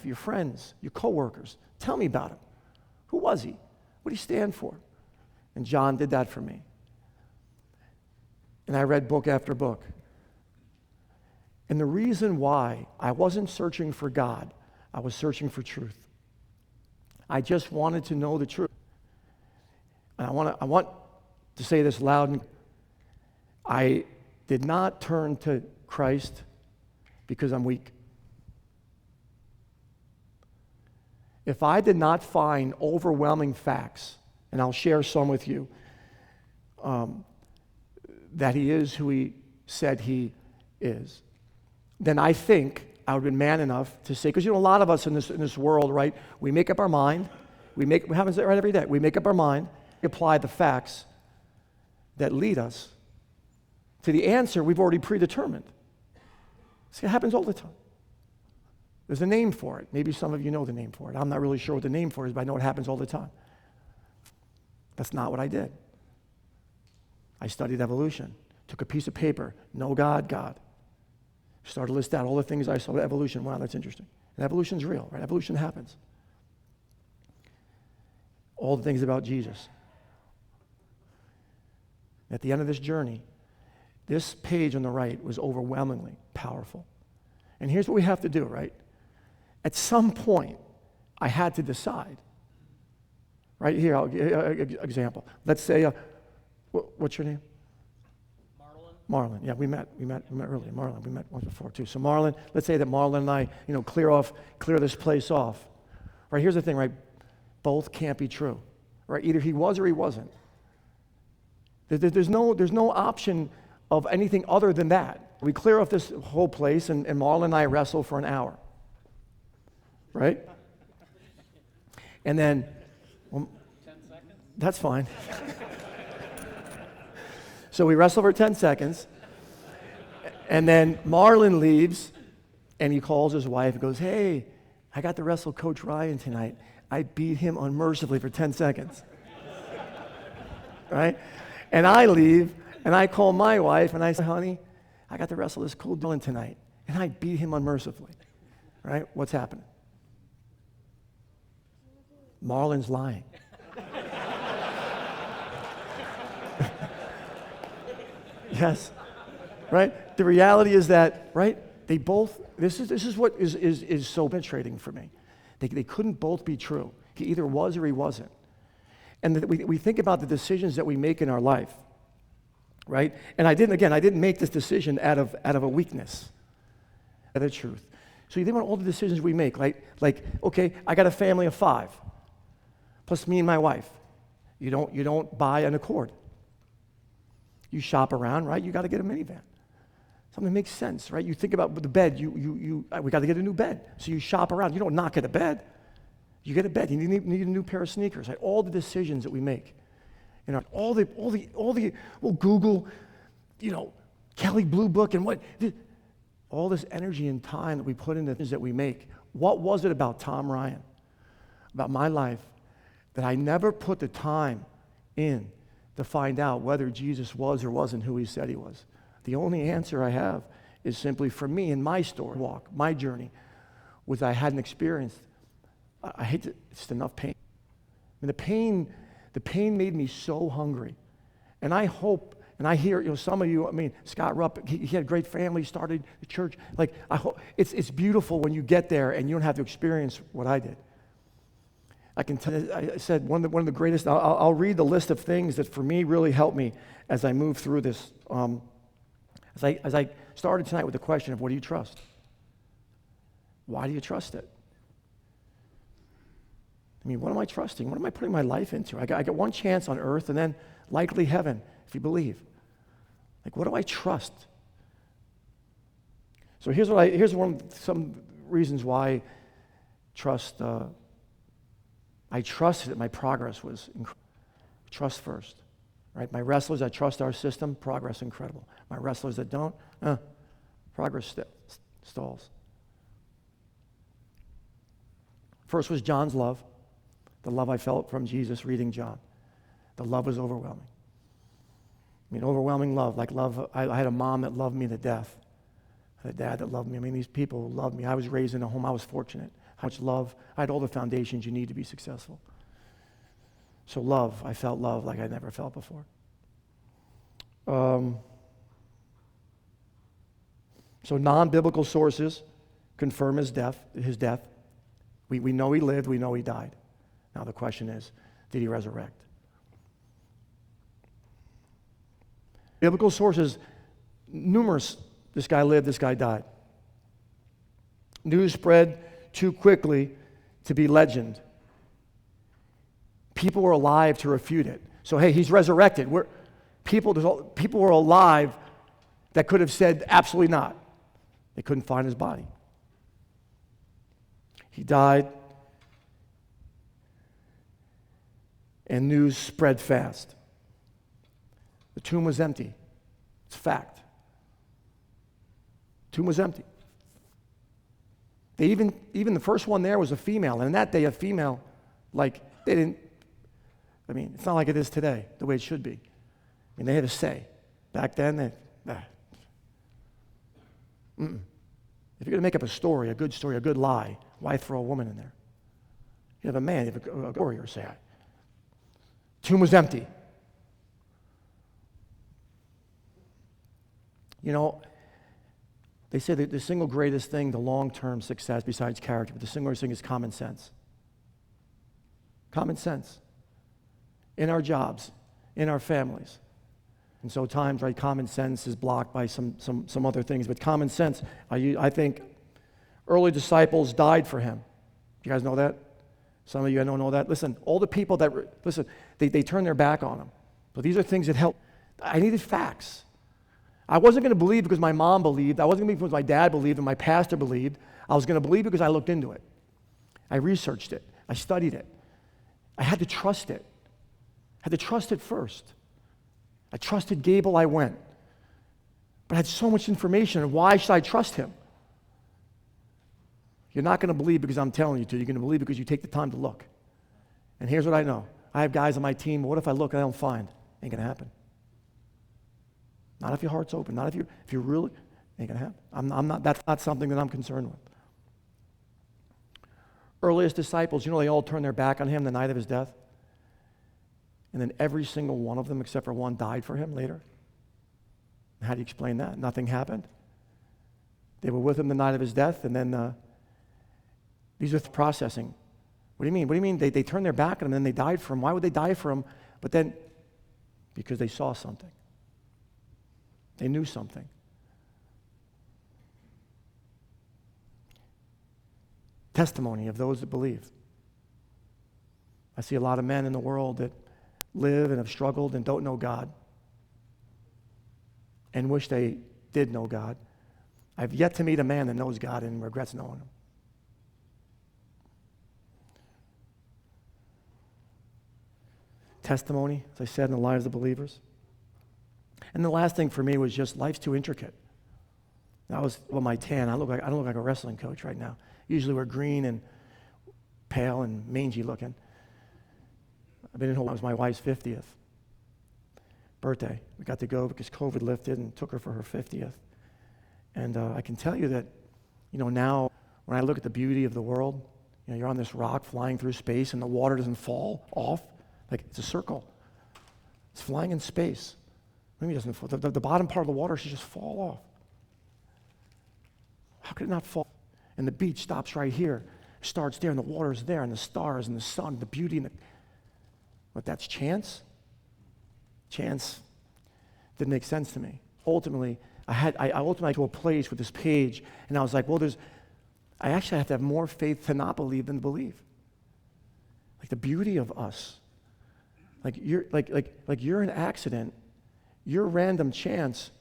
your friends, your coworkers. Tell me about him. Who was he? What did he stand for? And John did that for me. And I read book after book. And the reason why I wasn't searching for God, I was searching for truth. I just wanted to know the truth. And I want to say this loud. And I did not turn to Christ because I'm weak. If I did not find overwhelming facts, and I'll share some with you, that he is who he said he is, then I think I would have been man enough to say, because a lot of us in this world, right, we make up our mind. We happen to right every day. We make up our mind, apply the facts that lead us to the answer we've already predetermined. See, it happens all the time. There's a name for it. Maybe some of you know the name for it. I'm not really sure what the name for it is, but I know it happens all the time. That's not what I did. I studied evolution. Took a piece of paper. No God, God. Started to list out all the things I saw about evolution. Wow, that's interesting. And evolution's real, right? Evolution happens. All the things about Jesus. At the end of this journey, this page on the right was overwhelmingly powerful. And here's what we have to do, right? At some point, I had to decide. Right here, I'll give an example. Let's say, what's your name? Marlon, yeah, we met earlier. Marlon, we met once before too. So Marlon, let's say that Marlon and I, clear this place off. Right, here's the thing, right? both can't be true, right? Either he was or he wasn't. There's no option of anything other than that. We clear off this whole place, and Marlon and I wrestle for an hour, right? And then, well, 10 seconds? That's fine. So we wrestle for 10 seconds, and then Marlon leaves, and he calls his wife and goes, "Hey, I got to wrestle Coach Ryan tonight. I beat him unmercifully for 10 seconds." Right? And I leave, and I call my wife, and I say, "Honey, I got to wrestle this cool Dylan tonight, and I beat him unmercifully." Right? What's happening? Marlon's lying. Yes. Right? The reality is that, right? They both, this is what is so penetrating for me. They couldn't both be true. He either was or he wasn't. And we think about the decisions that we make in our life, right? And I didn't make this decision out of a weakness, out of truth. So you think about all the decisions we make, like okay, I got a family of 5, plus me and my wife. You don't buy an Accord. You shop around, right? You got to get a minivan. Something makes sense, right? You think about the bed. We got to get a new bed. So you shop around. You don't not get a bed. You get a bed. You need a new pair of sneakers. Right? All the decisions that we make, all the we'll Google, Kelly Blue Book and all this energy and time that we put into things that we make. What was it about Tom Ryan, about my life, that I never put the time in to find out whether Jesus was or wasn't who he said he was? The only answer I have is simply for me in my story, walk, my journey, was I hadn't experienced. I hate to, it's enough pain. I mean, the pain made me so hungry. And I hope, and I hear, some of you, Scott Rupp, he had a great family, started the church. I hope, it's beautiful when you get there and you don't have to experience what I did. I can tell you, I said one of the greatest, I'll read the list of things that for me really helped me as I move through this. As I started tonight with the question of what do you trust? Why do you trust it? What am I trusting? What am I putting my life into? I got one chance on earth and then likely heaven, if you believe. What do I trust? So here's some reasons why trust. I trusted that my progress was incredible. Trust first, right? My wrestlers that trust our system, progress incredible. My wrestlers that don't, progress stalls. First was John's love, the love I felt from Jesus reading John. The love was overwhelming. Overwhelming love, I had a mom that loved me to death. I had a dad that loved me. These people loved me. I was raised in a home, I was fortunate. How much love, I had all the foundations you need to be successful. So love, I felt love like I never felt before. So non-biblical sources confirm his death. We know he lived, we know he died. Now the question is, did he resurrect? Biblical sources, numerous, this guy lived, this guy died. News spread too quickly to be legend. People were alive to refute it. So, hey, he's resurrected. People were alive that could have said absolutely not. They couldn't find his body. He died, and news spread fast. The tomb was empty. It's a fact. The tomb was empty. They even the first one there was a female, and in that day a female, it's not like it is today, the way it should be. They had a say. Back then, if you're going to make up a story, a good lie, why throw a woman in there? You have a man, you have a warrior say, tomb was empty. They say that the single greatest thing, the long-term success besides character, but the single greatest thing is common sense. Common sense. In our jobs, in our families. And so times, right, common sense is blocked by some other things. But common sense, I think early disciples died for him. You guys know that? Some of you, I don't know that. Listen, all the people that, they turn their back on him. But these are things that help. I needed facts. I wasn't going to believe because my mom believed. I wasn't going to believe because my dad believed and my pastor believed. I was going to believe because I looked into it. I researched it. I studied it. I had to trust it. I had to trust it first. I trusted Gable, I went. But I had so much information, and why should I trust him? You're not going to believe because I'm telling you to. You're going to believe because you take the time to look. And here's what I know. I have guys on my team, what if I look and I don't find? Ain't going to happen. Not if your heart's open. Not if you really, ain't going to happen. I'm not, that's not something that I'm concerned with. Earliest disciples, they all turned their back on him the night of his death. And then every single one of them, except for one, died for him later. How do you explain that? Nothing happened. They were with him the night of his death, and then these are processing. What do you mean? What do you mean they turned their back on him and then they died for him? Why would they die for him? But then, because they saw something. They knew something. Testimony of those that believe. I see a lot of men in the world that live and have struggled and don't know God and wish they did know God. I've yet to meet a man that knows God and regrets knowing him. Testimony, as I said, in the lives of believers. And the last thing for me was just life's too intricate. That was my tan. I don't look like a wrestling coach right now. Usually we're green and pale and mangy looking. I've been in Hawaii. It was my wife's 50th birthday. We got to go because COVID lifted and took her for her 50th. And I can tell you that, now when I look at the beauty of the world, you're on this rock flying through space and the water doesn't fall off. Like it's a circle. It's flying in space. Maybe it doesn't fall. The bottom part of the water should just fall off. How could it not fall? And the beach stops right here, starts there, and the water's there, and the stars and the sun, the beauty, but that's chance? Chance didn't make sense to me. Ultimately, I ultimately got to a place with this page, and I was like, I actually have to have more faith to not believe than to believe. Like the beauty of us. Like you're an accident, you're random chance,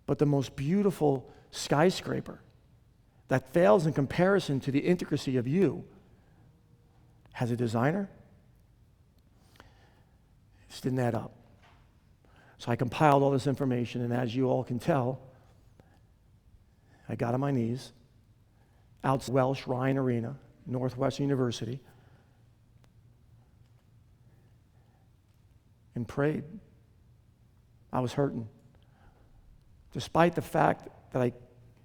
but the most beautiful skyscraper that fails in comparison to the intricacy of you has a designer. It just didn't add up. So I compiled all this information, and as you all can tell, I got on my knees out Welsh Ryan Arena, Northwestern University, and prayed. I was hurting. Despite the fact that I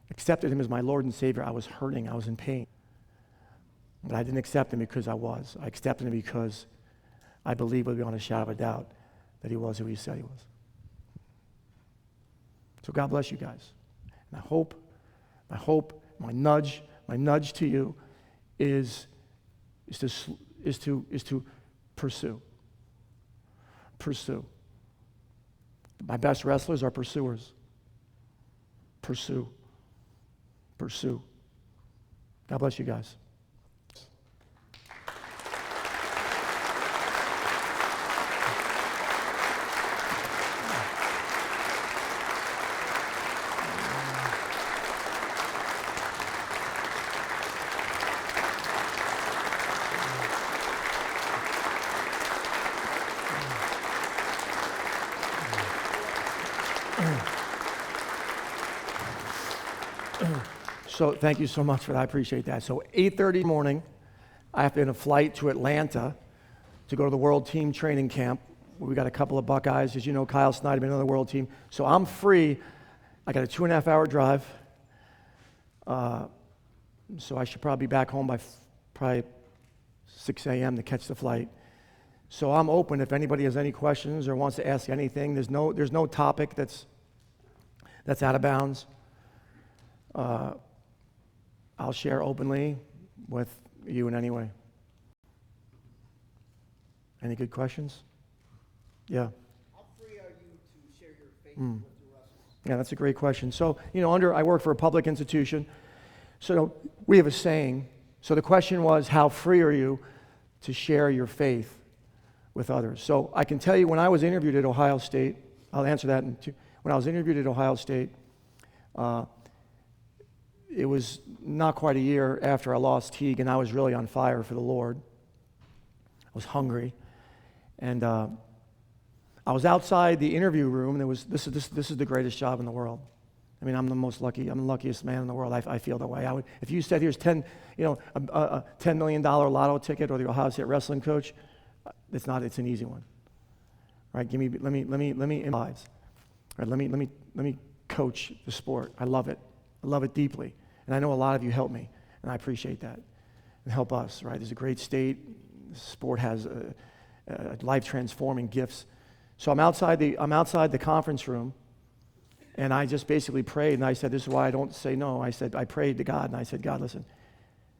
accepted him as my Lord and Savior, I was hurting. I was in pain. But I didn't accept him because I was. I accepted him because I believed beyond a shadow of a doubt that he was who he said he was. So God bless you guys. And my hope, my nudge to you is to pursue. Pursue. My best wrestlers are pursuers. Pursue. Pursue. God bless you guys. So thank you so much for that. I appreciate that. So 8:30 morning, I have to in a flight to Atlanta to go to the World Team Training Camp. We got a couple of Buckeyes. As you know, Kyle Snyder, been on the World Team. So I'm free. I got a 2.5-hour drive. So I should probably be back home by probably 6 a.m. to catch the flight. So I'm open if anybody has any questions or wants to ask anything. There's no topic that's out of bounds. I'll share openly with you in any way. Any good questions? Yeah. How free are you to share your faith with the wrestlers? Yeah, that's a great question. So, I work for a public institution. So we have a saying. So the question was, how free are you to share your faith with others. So I can tell you, when I was interviewed at Ohio State, I'll answer that in two. When I was interviewed at Ohio State, it was not quite a year after I lost Teague, and I was really on fire for the Lord. I was hungry, and I was outside the interview room. And this is the greatest job in the world. I mean, I'm the luckiest man in the world. I feel that way. If you said, here's a $10 million lotto ticket or the Ohio State wrestling coach, it's an easy one. Right? Let me lives. Right? Let me coach the sport. I love it. I love it deeply. And I know a lot of you help me, and I appreciate that. And help us, right? There's a great state. The sport has life-transforming gifts. So I'm outside the conference room, and I just basically prayed, and I said, this is why I don't say no. I prayed to God, and I said, God, listen.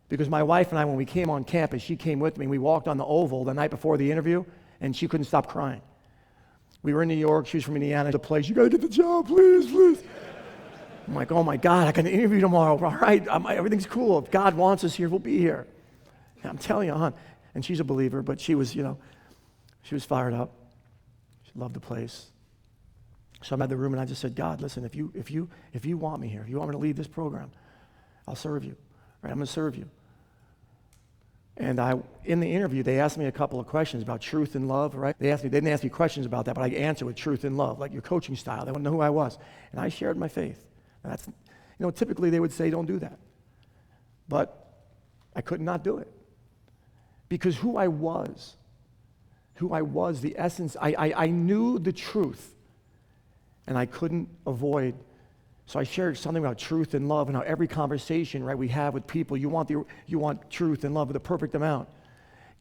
Because my wife and I, when we came on campus, she came with me. We walked on the oval the night before the interview, and she couldn't stop crying. We were in New York. She was from Indiana. The place, you got to get the job, please. I'm like, oh my God, I got an interview tomorrow. All right, everything's cool. If God wants us here, we'll be here. And I'm telling you, hon. And she's a believer, but she was fired up. She loved the place. So I'm at the room, and I just said, God, listen, if you want me here, if you want me to lead this program, I'll serve you. Right? I'm going to serve you. And in the interview, they asked me a couple of questions about truth and love, right? They didn't ask me questions about that, but I answered with truth and love, like your coaching style. They wanted to know who I was. And I shared my faith. And that's, typically they would say, don't do that. But I could not do it. Because who I was, the essence, I knew the truth. And I couldn't avoid. So I shared something about truth and love, and how every conversation, right, we have with people, you want truth and love with a perfect amount.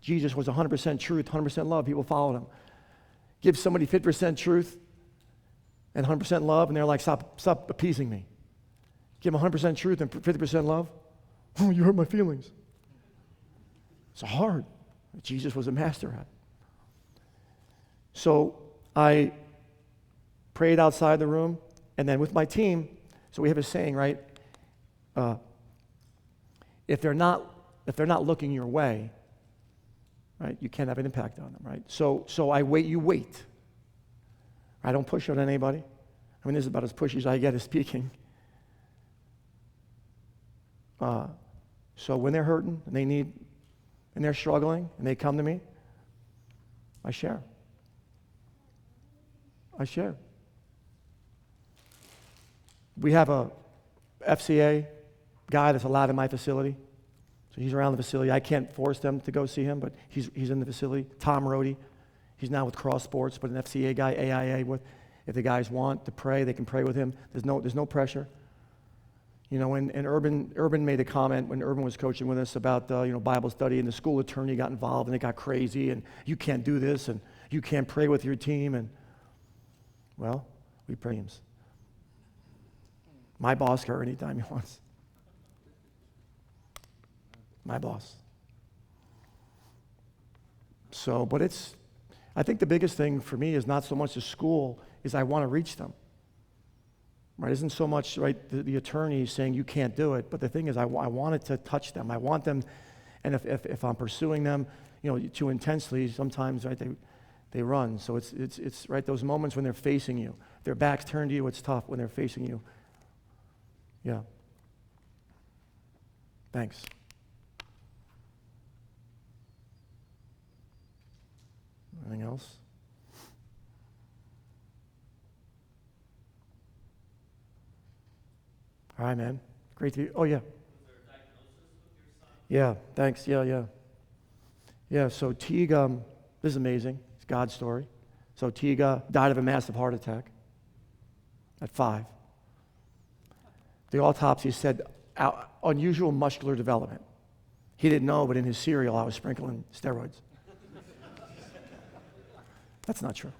Jesus was 100% truth, 100% love. People followed him. Give somebody 50% truth and 100% love, and they're like, stop appeasing me. Give them 100% truth and 50% love. Oh, you hurt my feelings. It's hard. Jesus was a master at it. So I prayed outside the room, and then with my team. So we have a saying, right? If they're not looking your way, right, you can't have an impact on them, right? So you wait. I don't push on anybody. I mean, this is about as pushy as I get at speaking. So when they're hurting and they're struggling, and they come to me, I share. We have a FCA guy that's allowed in my facility. So he's around the facility. I can't force them to go see him, but he's in the facility. Tom Rohde, he's now with Cross Sports, but an FCA guy, AIA. If the guys want to pray, they can pray with him. There's no pressure. And Urban made a comment when Urban was coaching with us about Bible study, and the school attorney got involved, and it got crazy, and you can't do this, and you can't pray with your team, and well, we pray him. My boss can anytime he wants. My boss. So, but I think the biggest thing for me is not so much the school, is I want to reach them. Right? It isn't so much, right, the attorney saying you can't do it, but the thing is I wanted to touch them. I want them, and if I'm pursuing them, too intensely, sometimes, right, they run. So it's right, those moments when they're facing you, their backs turned to you, it's tough when they're facing you. Yeah. Thanks. Anything else? All right, man. Great to be. Oh, yeah. Was there a diagnosis with your son? Yeah, thanks. Yeah. Yeah, so Teague, this is amazing. It's God's story. So Teague died of a massive heart attack at 5. The autopsy said unusual muscular development. He didn't know, but in his cereal I was sprinkling steroids. That's not true.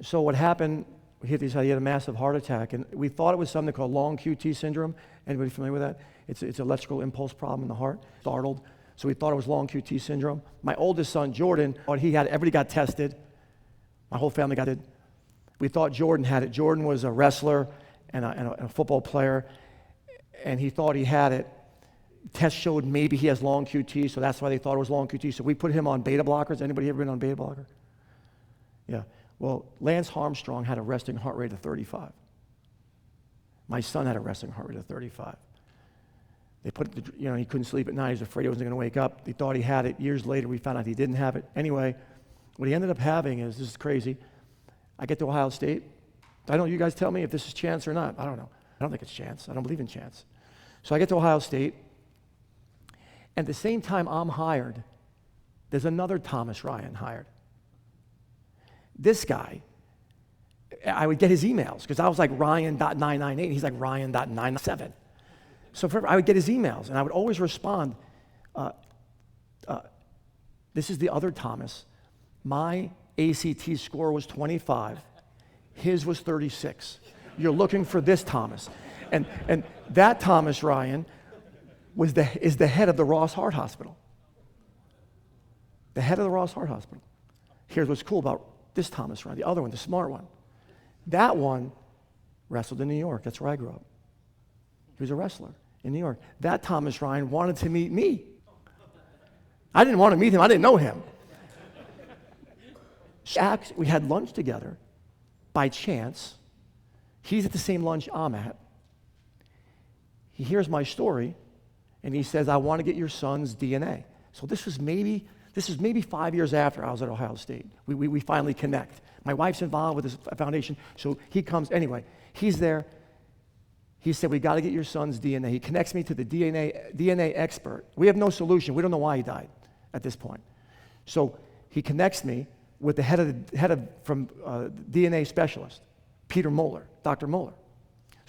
So what happened, he had a massive heart attack, and we thought it was something called long QT syndrome. Anybody familiar with that? It's an electrical impulse problem in the heart. Startled. So we thought it was long QT syndrome. My oldest son, Jordan, everybody got tested. My whole family got tested. We thought Jordan had it. Jordan was a wrestler and a football player, and he thought he had it. test showed maybe he has long QT, so that's why they thought it was long QT. So we put him on beta blockers. Anybody ever been on beta blocker? Yeah. Well, Lance Armstrong had a resting heart rate of 35. My son had a resting heart rate of 35. They put, he couldn't sleep at night. He was afraid he wasn't going to wake up. They thought he had it. Years later, we found out he didn't have it. Anyway, what he ended up having is, this is crazy. I get to Ohio State. I don't, you guys tell me if this is chance or not. I don't know. I don't think it's chance. I don't believe in chance. So I get to Ohio State. And at the same time I'm hired, there's another Thomas Ryan hired. This guy, I would get his emails because I was like Ryan.998. He's like Ryan.97. So I would get his emails, and I would always respond, this is the other Thomas. My ACT score was 25. His was 36. You're looking for this Thomas. And that Thomas Ryan is the head of the Ross Heart Hospital. The head of the Ross Heart Hospital. Here's what's cool about this Thomas Ryan, the other one, the smart one. That one wrestled in New York. That's where I grew up. He was a wrestler in New York. That Thomas Ryan wanted to meet me. I didn't want to meet him. I didn't know him. We had lunch together by chance. He's at the same lunch I'm at. He hears my story, and he says, I want to get your son's DNA. So this was maybe 5 years after I was at Ohio State. We finally connect. My wife's involved with this foundation, so he comes. Anyway, he's there. He said, we got to get your son's DNA. He connects me to the DNA expert. We have no solution. We don't know why he died at this point. So he connects me with the head of DNA specialist, Peter Moeller, Dr. Moeller.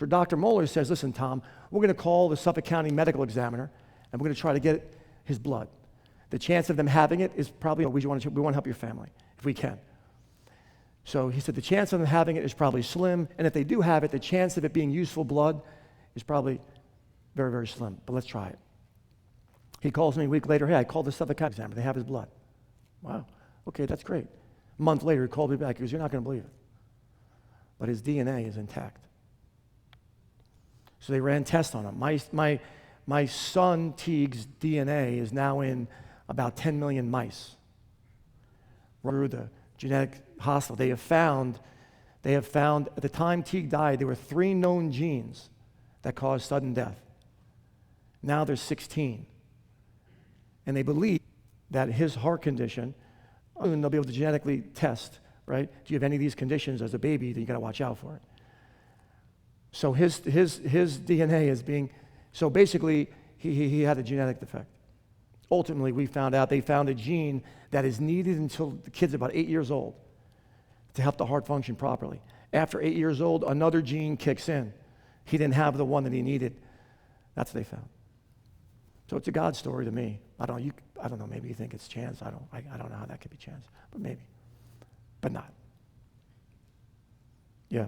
So Dr. Moeller says, listen, Tom, we're going to call the Suffolk County medical examiner, and we're going to try to get his blood. The chance of them having it is probably, we want to help your family if we can. So he said the chance of them having it is probably slim, and if they do have it, the chance of it being useful blood is probably very, very slim, but let's try it. He calls me a week later, hey, I called the Suffolk County examiner, they have his blood. Wow, okay, that's great. A month later, he called me back, he goes, you're not going to believe it, but his DNA is intact. So they ran tests on him. My son Teague's DNA is now in about 10 million mice. Through the genetic hospital, they have found at the time Teague died, there were 3 known genes that caused sudden death. Now there's 16. And they believe that his heart condition, and they'll be able to genetically test, right? Do you have any of these conditions as a baby? Then you got to watch out for it. So his DNA is being, so basically he had a genetic defect. Ultimately, they found a gene that is needed until the kid's about 8 years old to help the heart function properly. After 8 years old, another gene kicks in. He didn't have the one that he needed. That's what they found. So it's a God story to me. I don't know, maybe you think it's chance. I don't know how that could be chance, but maybe. But not. Yeah.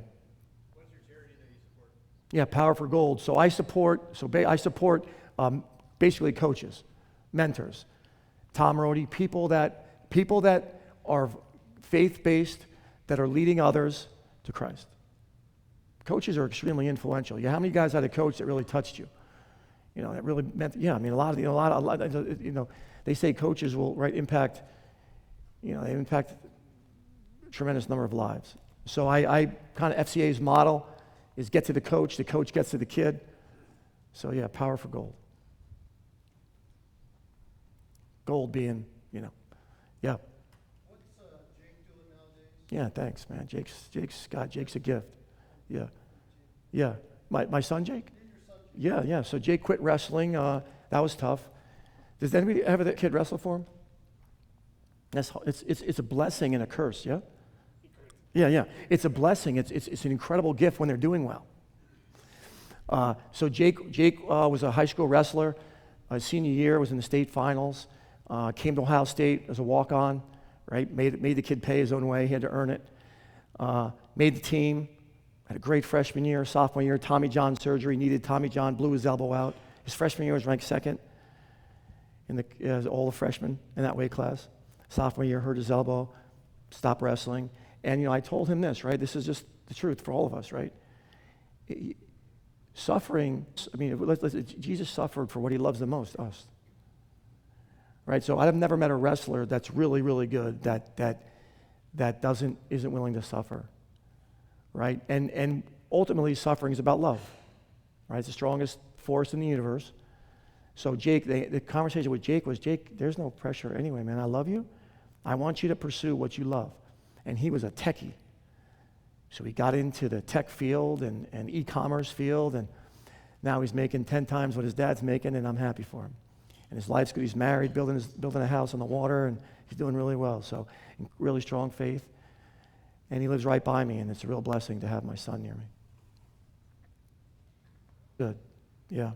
What's your charity that you support? Yeah, Power for Gold. So I support basically coaches, mentors, Tom Rody, people that are faith-based, that are leading others to Christ. Coaches are extremely influential. Yeah, how many guys had a coach that really touched you? You know, that really meant. Yeah, I mean, they say coaches will impact. You know, they impact a tremendous number of lives. So I kind of FCA's model is get to the coach gets to the kid. So yeah, Power for Gold. Gold being, yeah. What's Jake doing nowadays? Yeah, thanks, man. Jake's a gift. Yeah. My son Jake? Yeah. So Jake quit wrestling. That was tough. Does anybody ever that kid wrestle for him? It's a blessing and a curse, yeah? Yeah. It's a blessing. It's an incredible gift when they're doing well. So Jake was a high school wrestler. Senior year, was in the state finals. Came to Ohio State as a walk-on, right? Made the kid pay his own way. He had to earn it. Made the team. Had a great freshman year. Sophomore year, Tommy John surgery. Needed Tommy John. Blew his elbow out. His freshman year was ranked second as all the freshmen in that weight class. Sophomore year, hurt his elbow. Stopped wrestling. And I told him this, right? This is just the truth for all of us, right? Suffering, I mean, Jesus suffered for what he loves the most, us. Right? So I've never met a wrestler that's really, really good that isn't willing to suffer. Right? And ultimately, suffering is about love. Right? It's the strongest force in the universe. So Jake, the conversation with Jake was, Jake, there's no pressure anyway, man. I love you. I want you to pursue what you love. And he was a techie. So he got into the tech field and e-commerce field, and now he's making 10 times what his dad's making, and I'm happy for him. And his life's good. He's married, building a house on the water, and he's doing really well. So really strong faith. And he lives right by me, and it's a real blessing to have my son near me. Good. Yeah.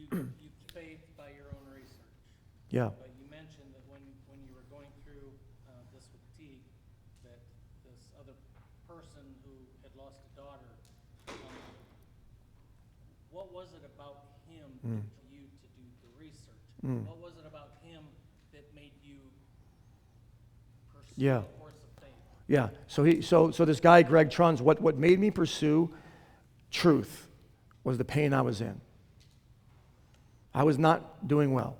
You faith by your own research. Yeah. But you mentioned that when you were going through this with Teague, that this other person who had lost a daughter, what was it about him that led you to do the research? What was it about him that made you pursue the course of faith? Yeah. So this guy, Greg Truns, what made me pursue truth was the pain I was in. I was not doing well.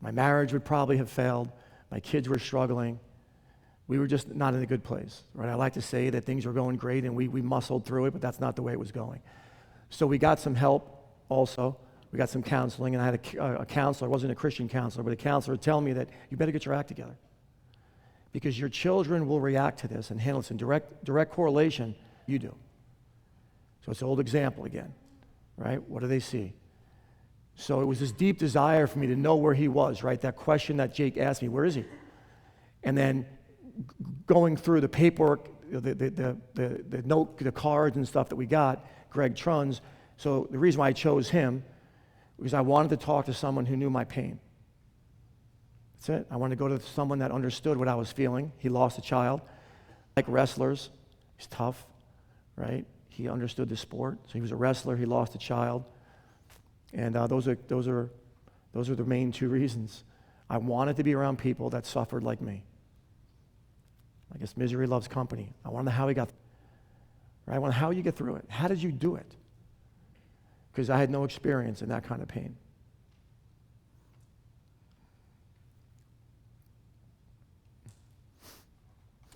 My marriage would probably have failed. My kids were struggling. We were just not in a good place, right? I like to say that things were going great and we muscled through it, but that's not the way it was going. So we got some help also. We got some counseling, and I had a counselor. I wasn't a Christian counselor, but a counselor would tell me that you better get your act together because your children will react to this and handle this in direct correlation. You do. So it's an old example again, right? What do they see? So it was this deep desire for me to know where he was, right? That question that Jake asked me, where is he? And then going through the paperwork, the note, the cards and stuff that we got, Greg Truns. So the reason why I chose him was I wanted to talk to someone who knew my pain. That's it. I wanted to go to someone that understood what I was feeling. He lost a child. Like wrestlers, he's tough, right? He understood the sport. So he was a wrestler. He lost a child. And those are the main two reasons. I wanted to be around people that suffered like me. I guess misery loves company. I want to know how he got, right? I want to know how you get through it. How did you do it? Because I had no experience in that kind of pain.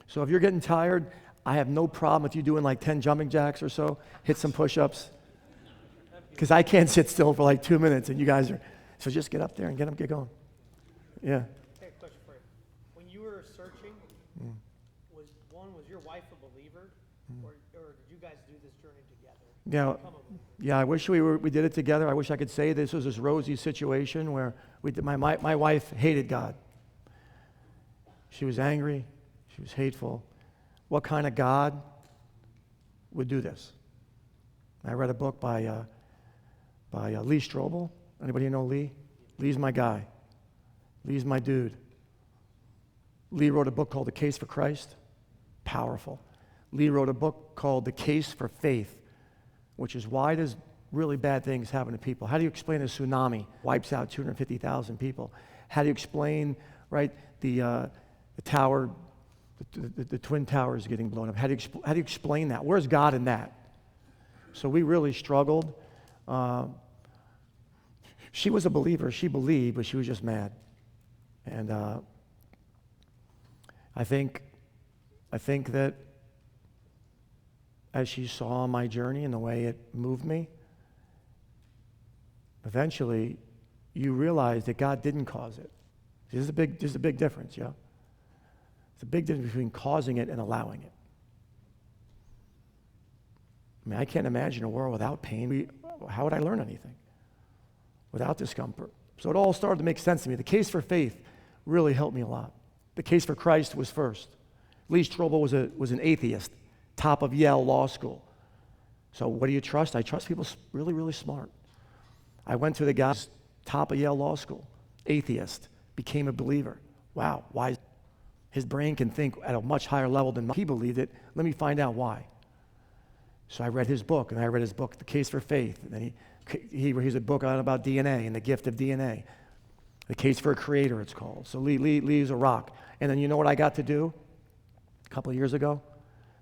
So if you're getting tired, I have no problem with you doing like 10 jumping jacks or so. Hit some push-ups. Because I can't sit still for like 2 minutes, and you guys are. So just get up there and get going. Yeah. Okay, question for you. When you were searching, was your wife a believer, or did you guys do this journey together? Yeah. I wish we did it together. I wish I could say this was this rosy situation where my wife hated God. She was angry. She was hateful. What kind of God would do this? I read a book by Lee Strobel. Anybody know Lee? Lee's my guy. Lee's my dude. Lee wrote a book called The Case for Christ. Powerful. Lee wrote a book called The Case for Faith, which is why does really bad things happen to people? How do you explain a tsunami wipes out 250,000 people? How do you explain, right, the tower, the Twin Towers getting blown up? How do you explain that? Where's God in that? So we really struggled. She was a believer. She believed, but she was just mad. And I think that as she saw my journey and the way it moved me, eventually you realize that God didn't cause it. There's a big difference, yeah? It's a big difference between causing it and allowing it. I mean, I can't imagine a world without pain. How would I learn anything? Without discomfort. So it all started to make sense to me. The case for faith really helped me a lot. The case for Christ was first. Lee Strobel was an atheist, top of Yale Law School. So what do you trust? I trust people really, really smart. I went to the guy, top of Yale Law School, atheist, became a believer. Wow, why? His brain can think at a much higher level than mine. He believed it. Let me find out why. So I read his book, and I read his book, The Case for Faith. And then he's a book on about DNA and the gift of DNA. The Case for a Creator, it's called. So Lee's a rock. And then you know what I got to do a couple of years ago?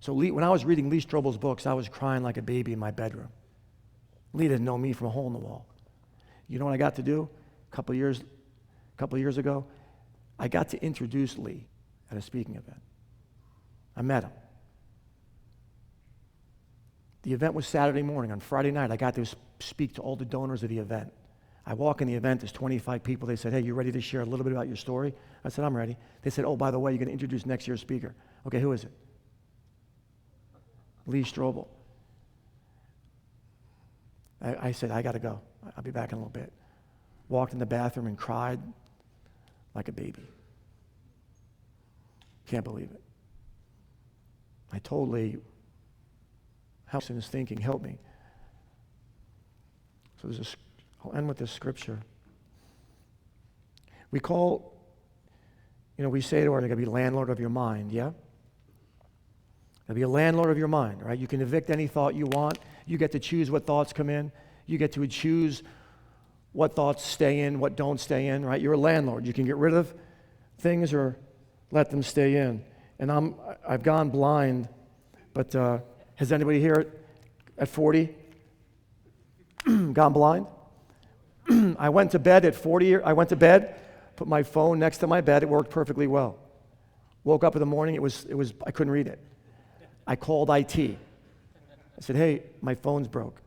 So when I was reading Lee Strobel's books, I was crying like a baby in my bedroom. Lee didn't know me from a hole in the wall. You know what I got to do a couple years ago? I got to introduce Lee at a speaking event. I met him. The event was Saturday morning. On Friday night, I got to speak to all the donors of the event. I walk in the event, there's 25 people. They said, hey, you ready to share a little bit about your story? I said, I'm ready. They said, oh, by the way, you're going to introduce next year's speaker. Okay, who is it? Lee Strobel. I said, I got to go. I'll be back in a little bit. Walked in the bathroom and cried like a baby. Can't believe it. I told Lee, help in his thinking, help me. So I'll end with this scripture. We say to her, you gotta be landlord of your mind, yeah? Gotta be a landlord of your mind, right? You can evict any thought you want. You get to choose what thoughts come in. You get to choose what thoughts stay in, what don't stay in, right? You're a landlord. You can get rid of things or let them stay in. And I've gone blind, but has anybody here at 40 gone blind? I went to bed at 40. I went to bed, put my phone next to my bed. It worked perfectly well. Woke up in the morning. It was. I couldn't read it. I called IT. I said, hey, my phone's broke.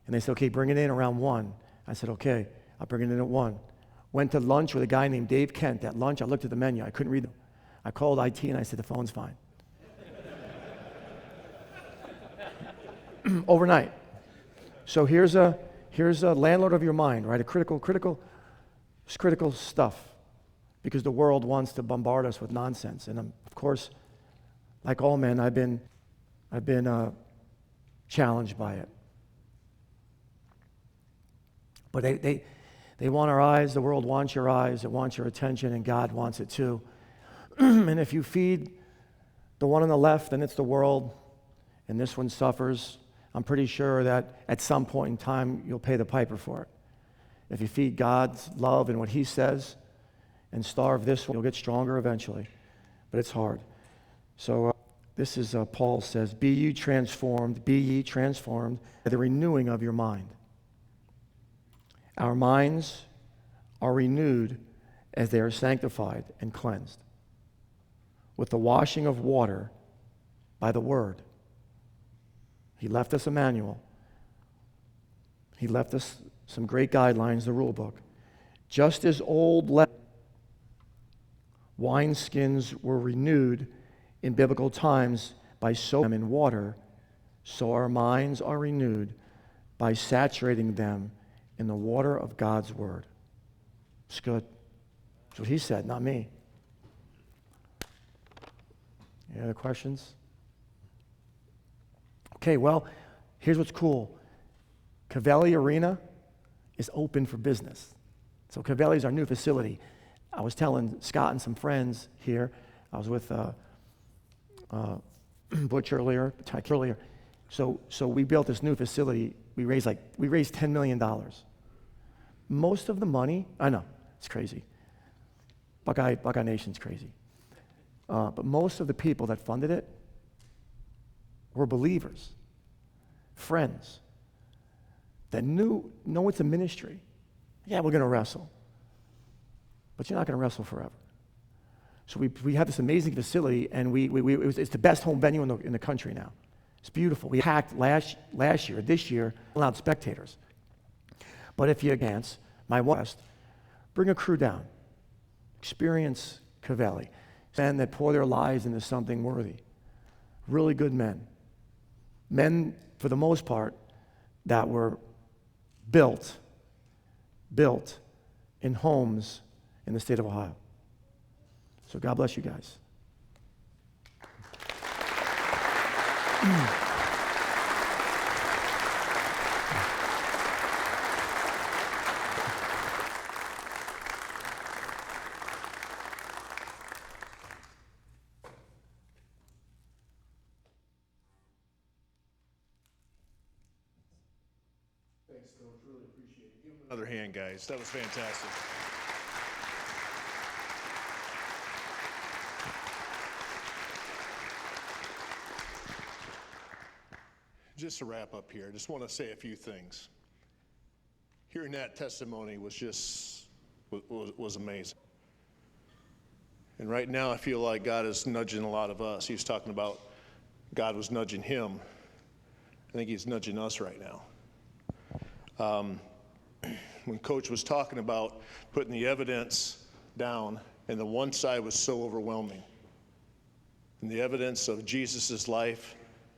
And they said, okay, bring it in around 1. I said, okay, I'll bring it in at 1. Went to lunch with a guy named Dave Kent. At lunch, I looked at the menu. I couldn't read them. I called IT and I said, the phone's fine. Overnight. So here's a landlord of your mind, right? A critical stuff, because the world wants to bombard us with nonsense. And of course, like all men, I've been challenged by it. But they want our eyes. The world wants your eyes. It wants your attention, and God wants it too. And if you feed the one on the left, then it's the world, and this one suffers. I'm pretty sure that at some point in time, you'll pay the piper for it. If you feed God's love and what He says and starve this one, you'll get stronger eventually. But it's hard. So this is Paul says, be ye transformed by the renewing of your mind. Our minds are renewed as they are sanctified and cleansed with the washing of water by the Word. He left us a manual. He left us some great guidelines, the rule book. Just as old wineskins were renewed in biblical times by soaking them in water, so our minds are renewed by saturating them in the water of God's Word. It's good. That's what he said, not me. Any other questions? Okay, well, here's what's cool. Cavelli Arena is open for business. So Cavelli is our new facility. I was telling Scott and some friends here, I was with Butch earlier. So we built this new facility. We raised $10 million. Most of the money, I know, it's crazy. Buckeye Nation's crazy. But most of the people that funded it were believers, friends, that know it's a ministry. Yeah, we're going to wrestle. But you're not going to wrestle forever. So we have this amazing facility, and it's the best home venue in the country now. It's beautiful. We packed last year. This year, allowed spectators. But if you advance, my West, bring a crew down. Experience Cavelli. Men that pour their lives into something worthy. Really good men. Men, for the most part, that were built in homes in the state of Ohio. So God bless you guys. Thanks, Coach. Really appreciate it. Give him another hand, guys. That was fantastic. just to wrap up here, I just want to say a few things. Hearing that testimony was amazing. And right now I feel like God is nudging a lot of us. He was talking about God was nudging him. I think he's nudging us right now. When Coach was talking about putting the evidence down, and the one side was so overwhelming, and the evidence of Jesus' life,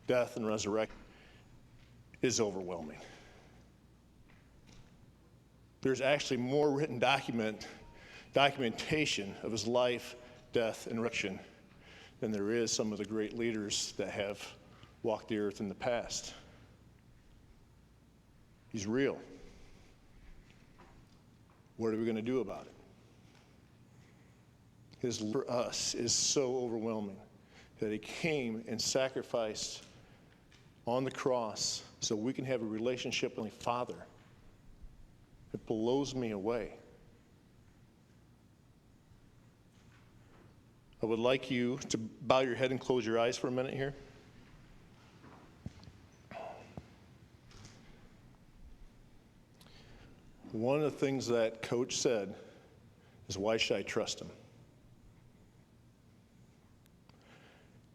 death, and resurrection is overwhelming. There's actually more written documentation of his life, death, and resurrection than there is some of the great leaders that have walked the earth in the past. He's real. What are we going to do about it? His love for us is so overwhelming that he came and sacrificed on the cross so we can have a relationship with the Father. It blows me away. I would like you to bow your head and close your eyes for a minute here. One of the things that Coach said is, why should I trust him?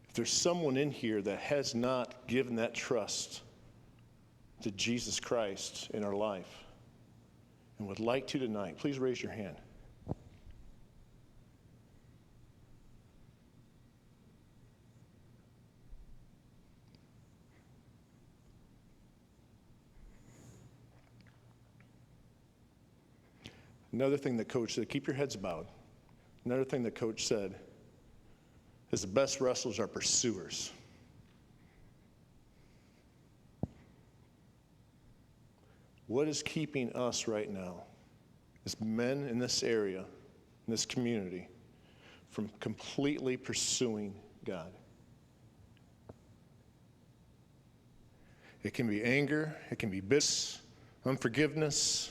If there's someone in here that has not given that trust to Jesus Christ in our life and would like to tonight, please raise your hand. Another thing that Coach said, keep your heads bowed. Another thing that Coach said is the best wrestlers are pursuers. What is keeping us right now, as men in this area, in this community, from completely pursuing God? It can be anger, it can be bitterness, unforgiveness,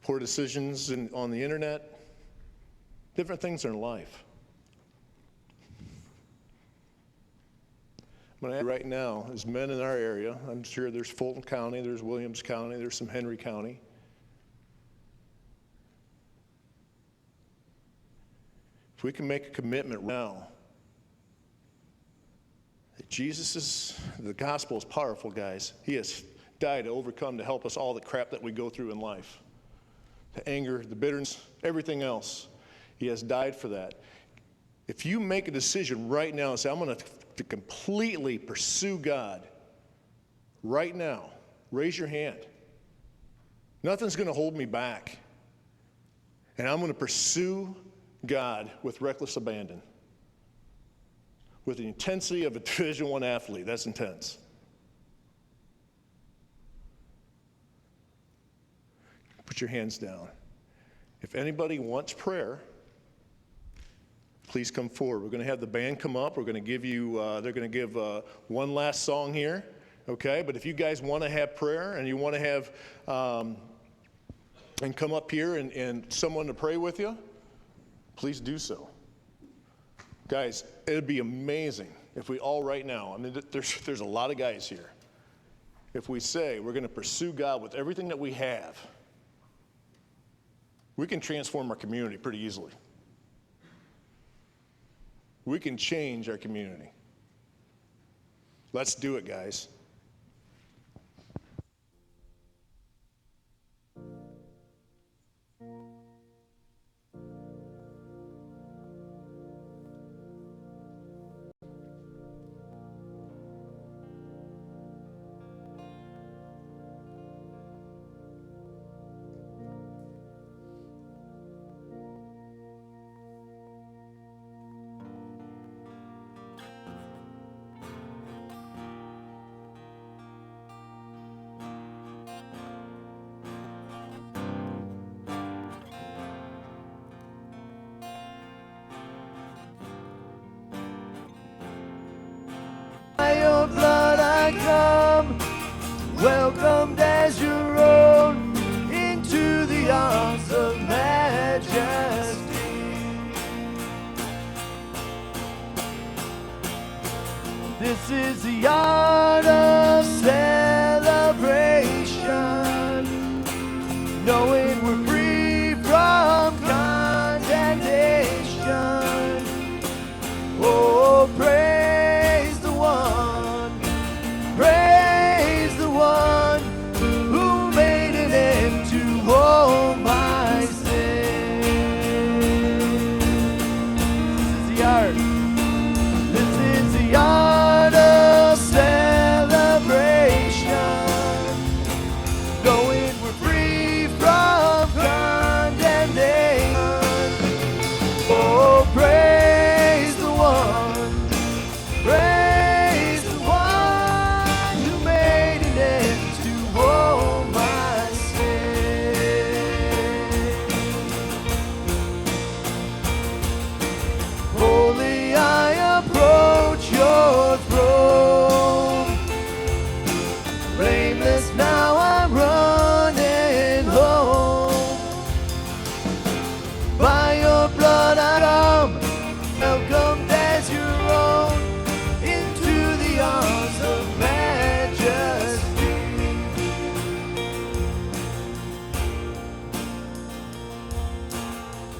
poor decisions on the internet, different things in life. But right now, as men in our area, I'm sure there's Fulton County, there's Williams County, there's some Henry County. If we can make a commitment now, that the gospel is powerful, guys. He has died to overcome, to help us all the crap that we go through in life. The anger, the bitterness, everything else. He has died for that. If you make a decision right now and say, I'm going to completely pursue God right now, raise your hand. Nothing's going to hold me back. And I'm going to pursue God with reckless abandon. With the intensity of a Division I athlete. That's intense. Put your hands down. If anybody wants prayer, please come forward. We're going to have the band come up. We're going to give you, they're going to give one last song here, okay? But if you guys want to have prayer and you want to have, and come up here and someone to pray with you, please do so. Guys, it'd be amazing if we all right now, I mean, there's a lot of guys here. If we say we're going to pursue God with everything that we have, we can transform our community pretty easily. We can change our community. Let's do it, guys. Your blood I come, welcomed as your own, into the arms of majesty. This is the art of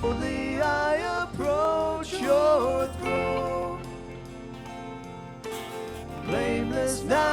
boldly I approach your throne. Blameless now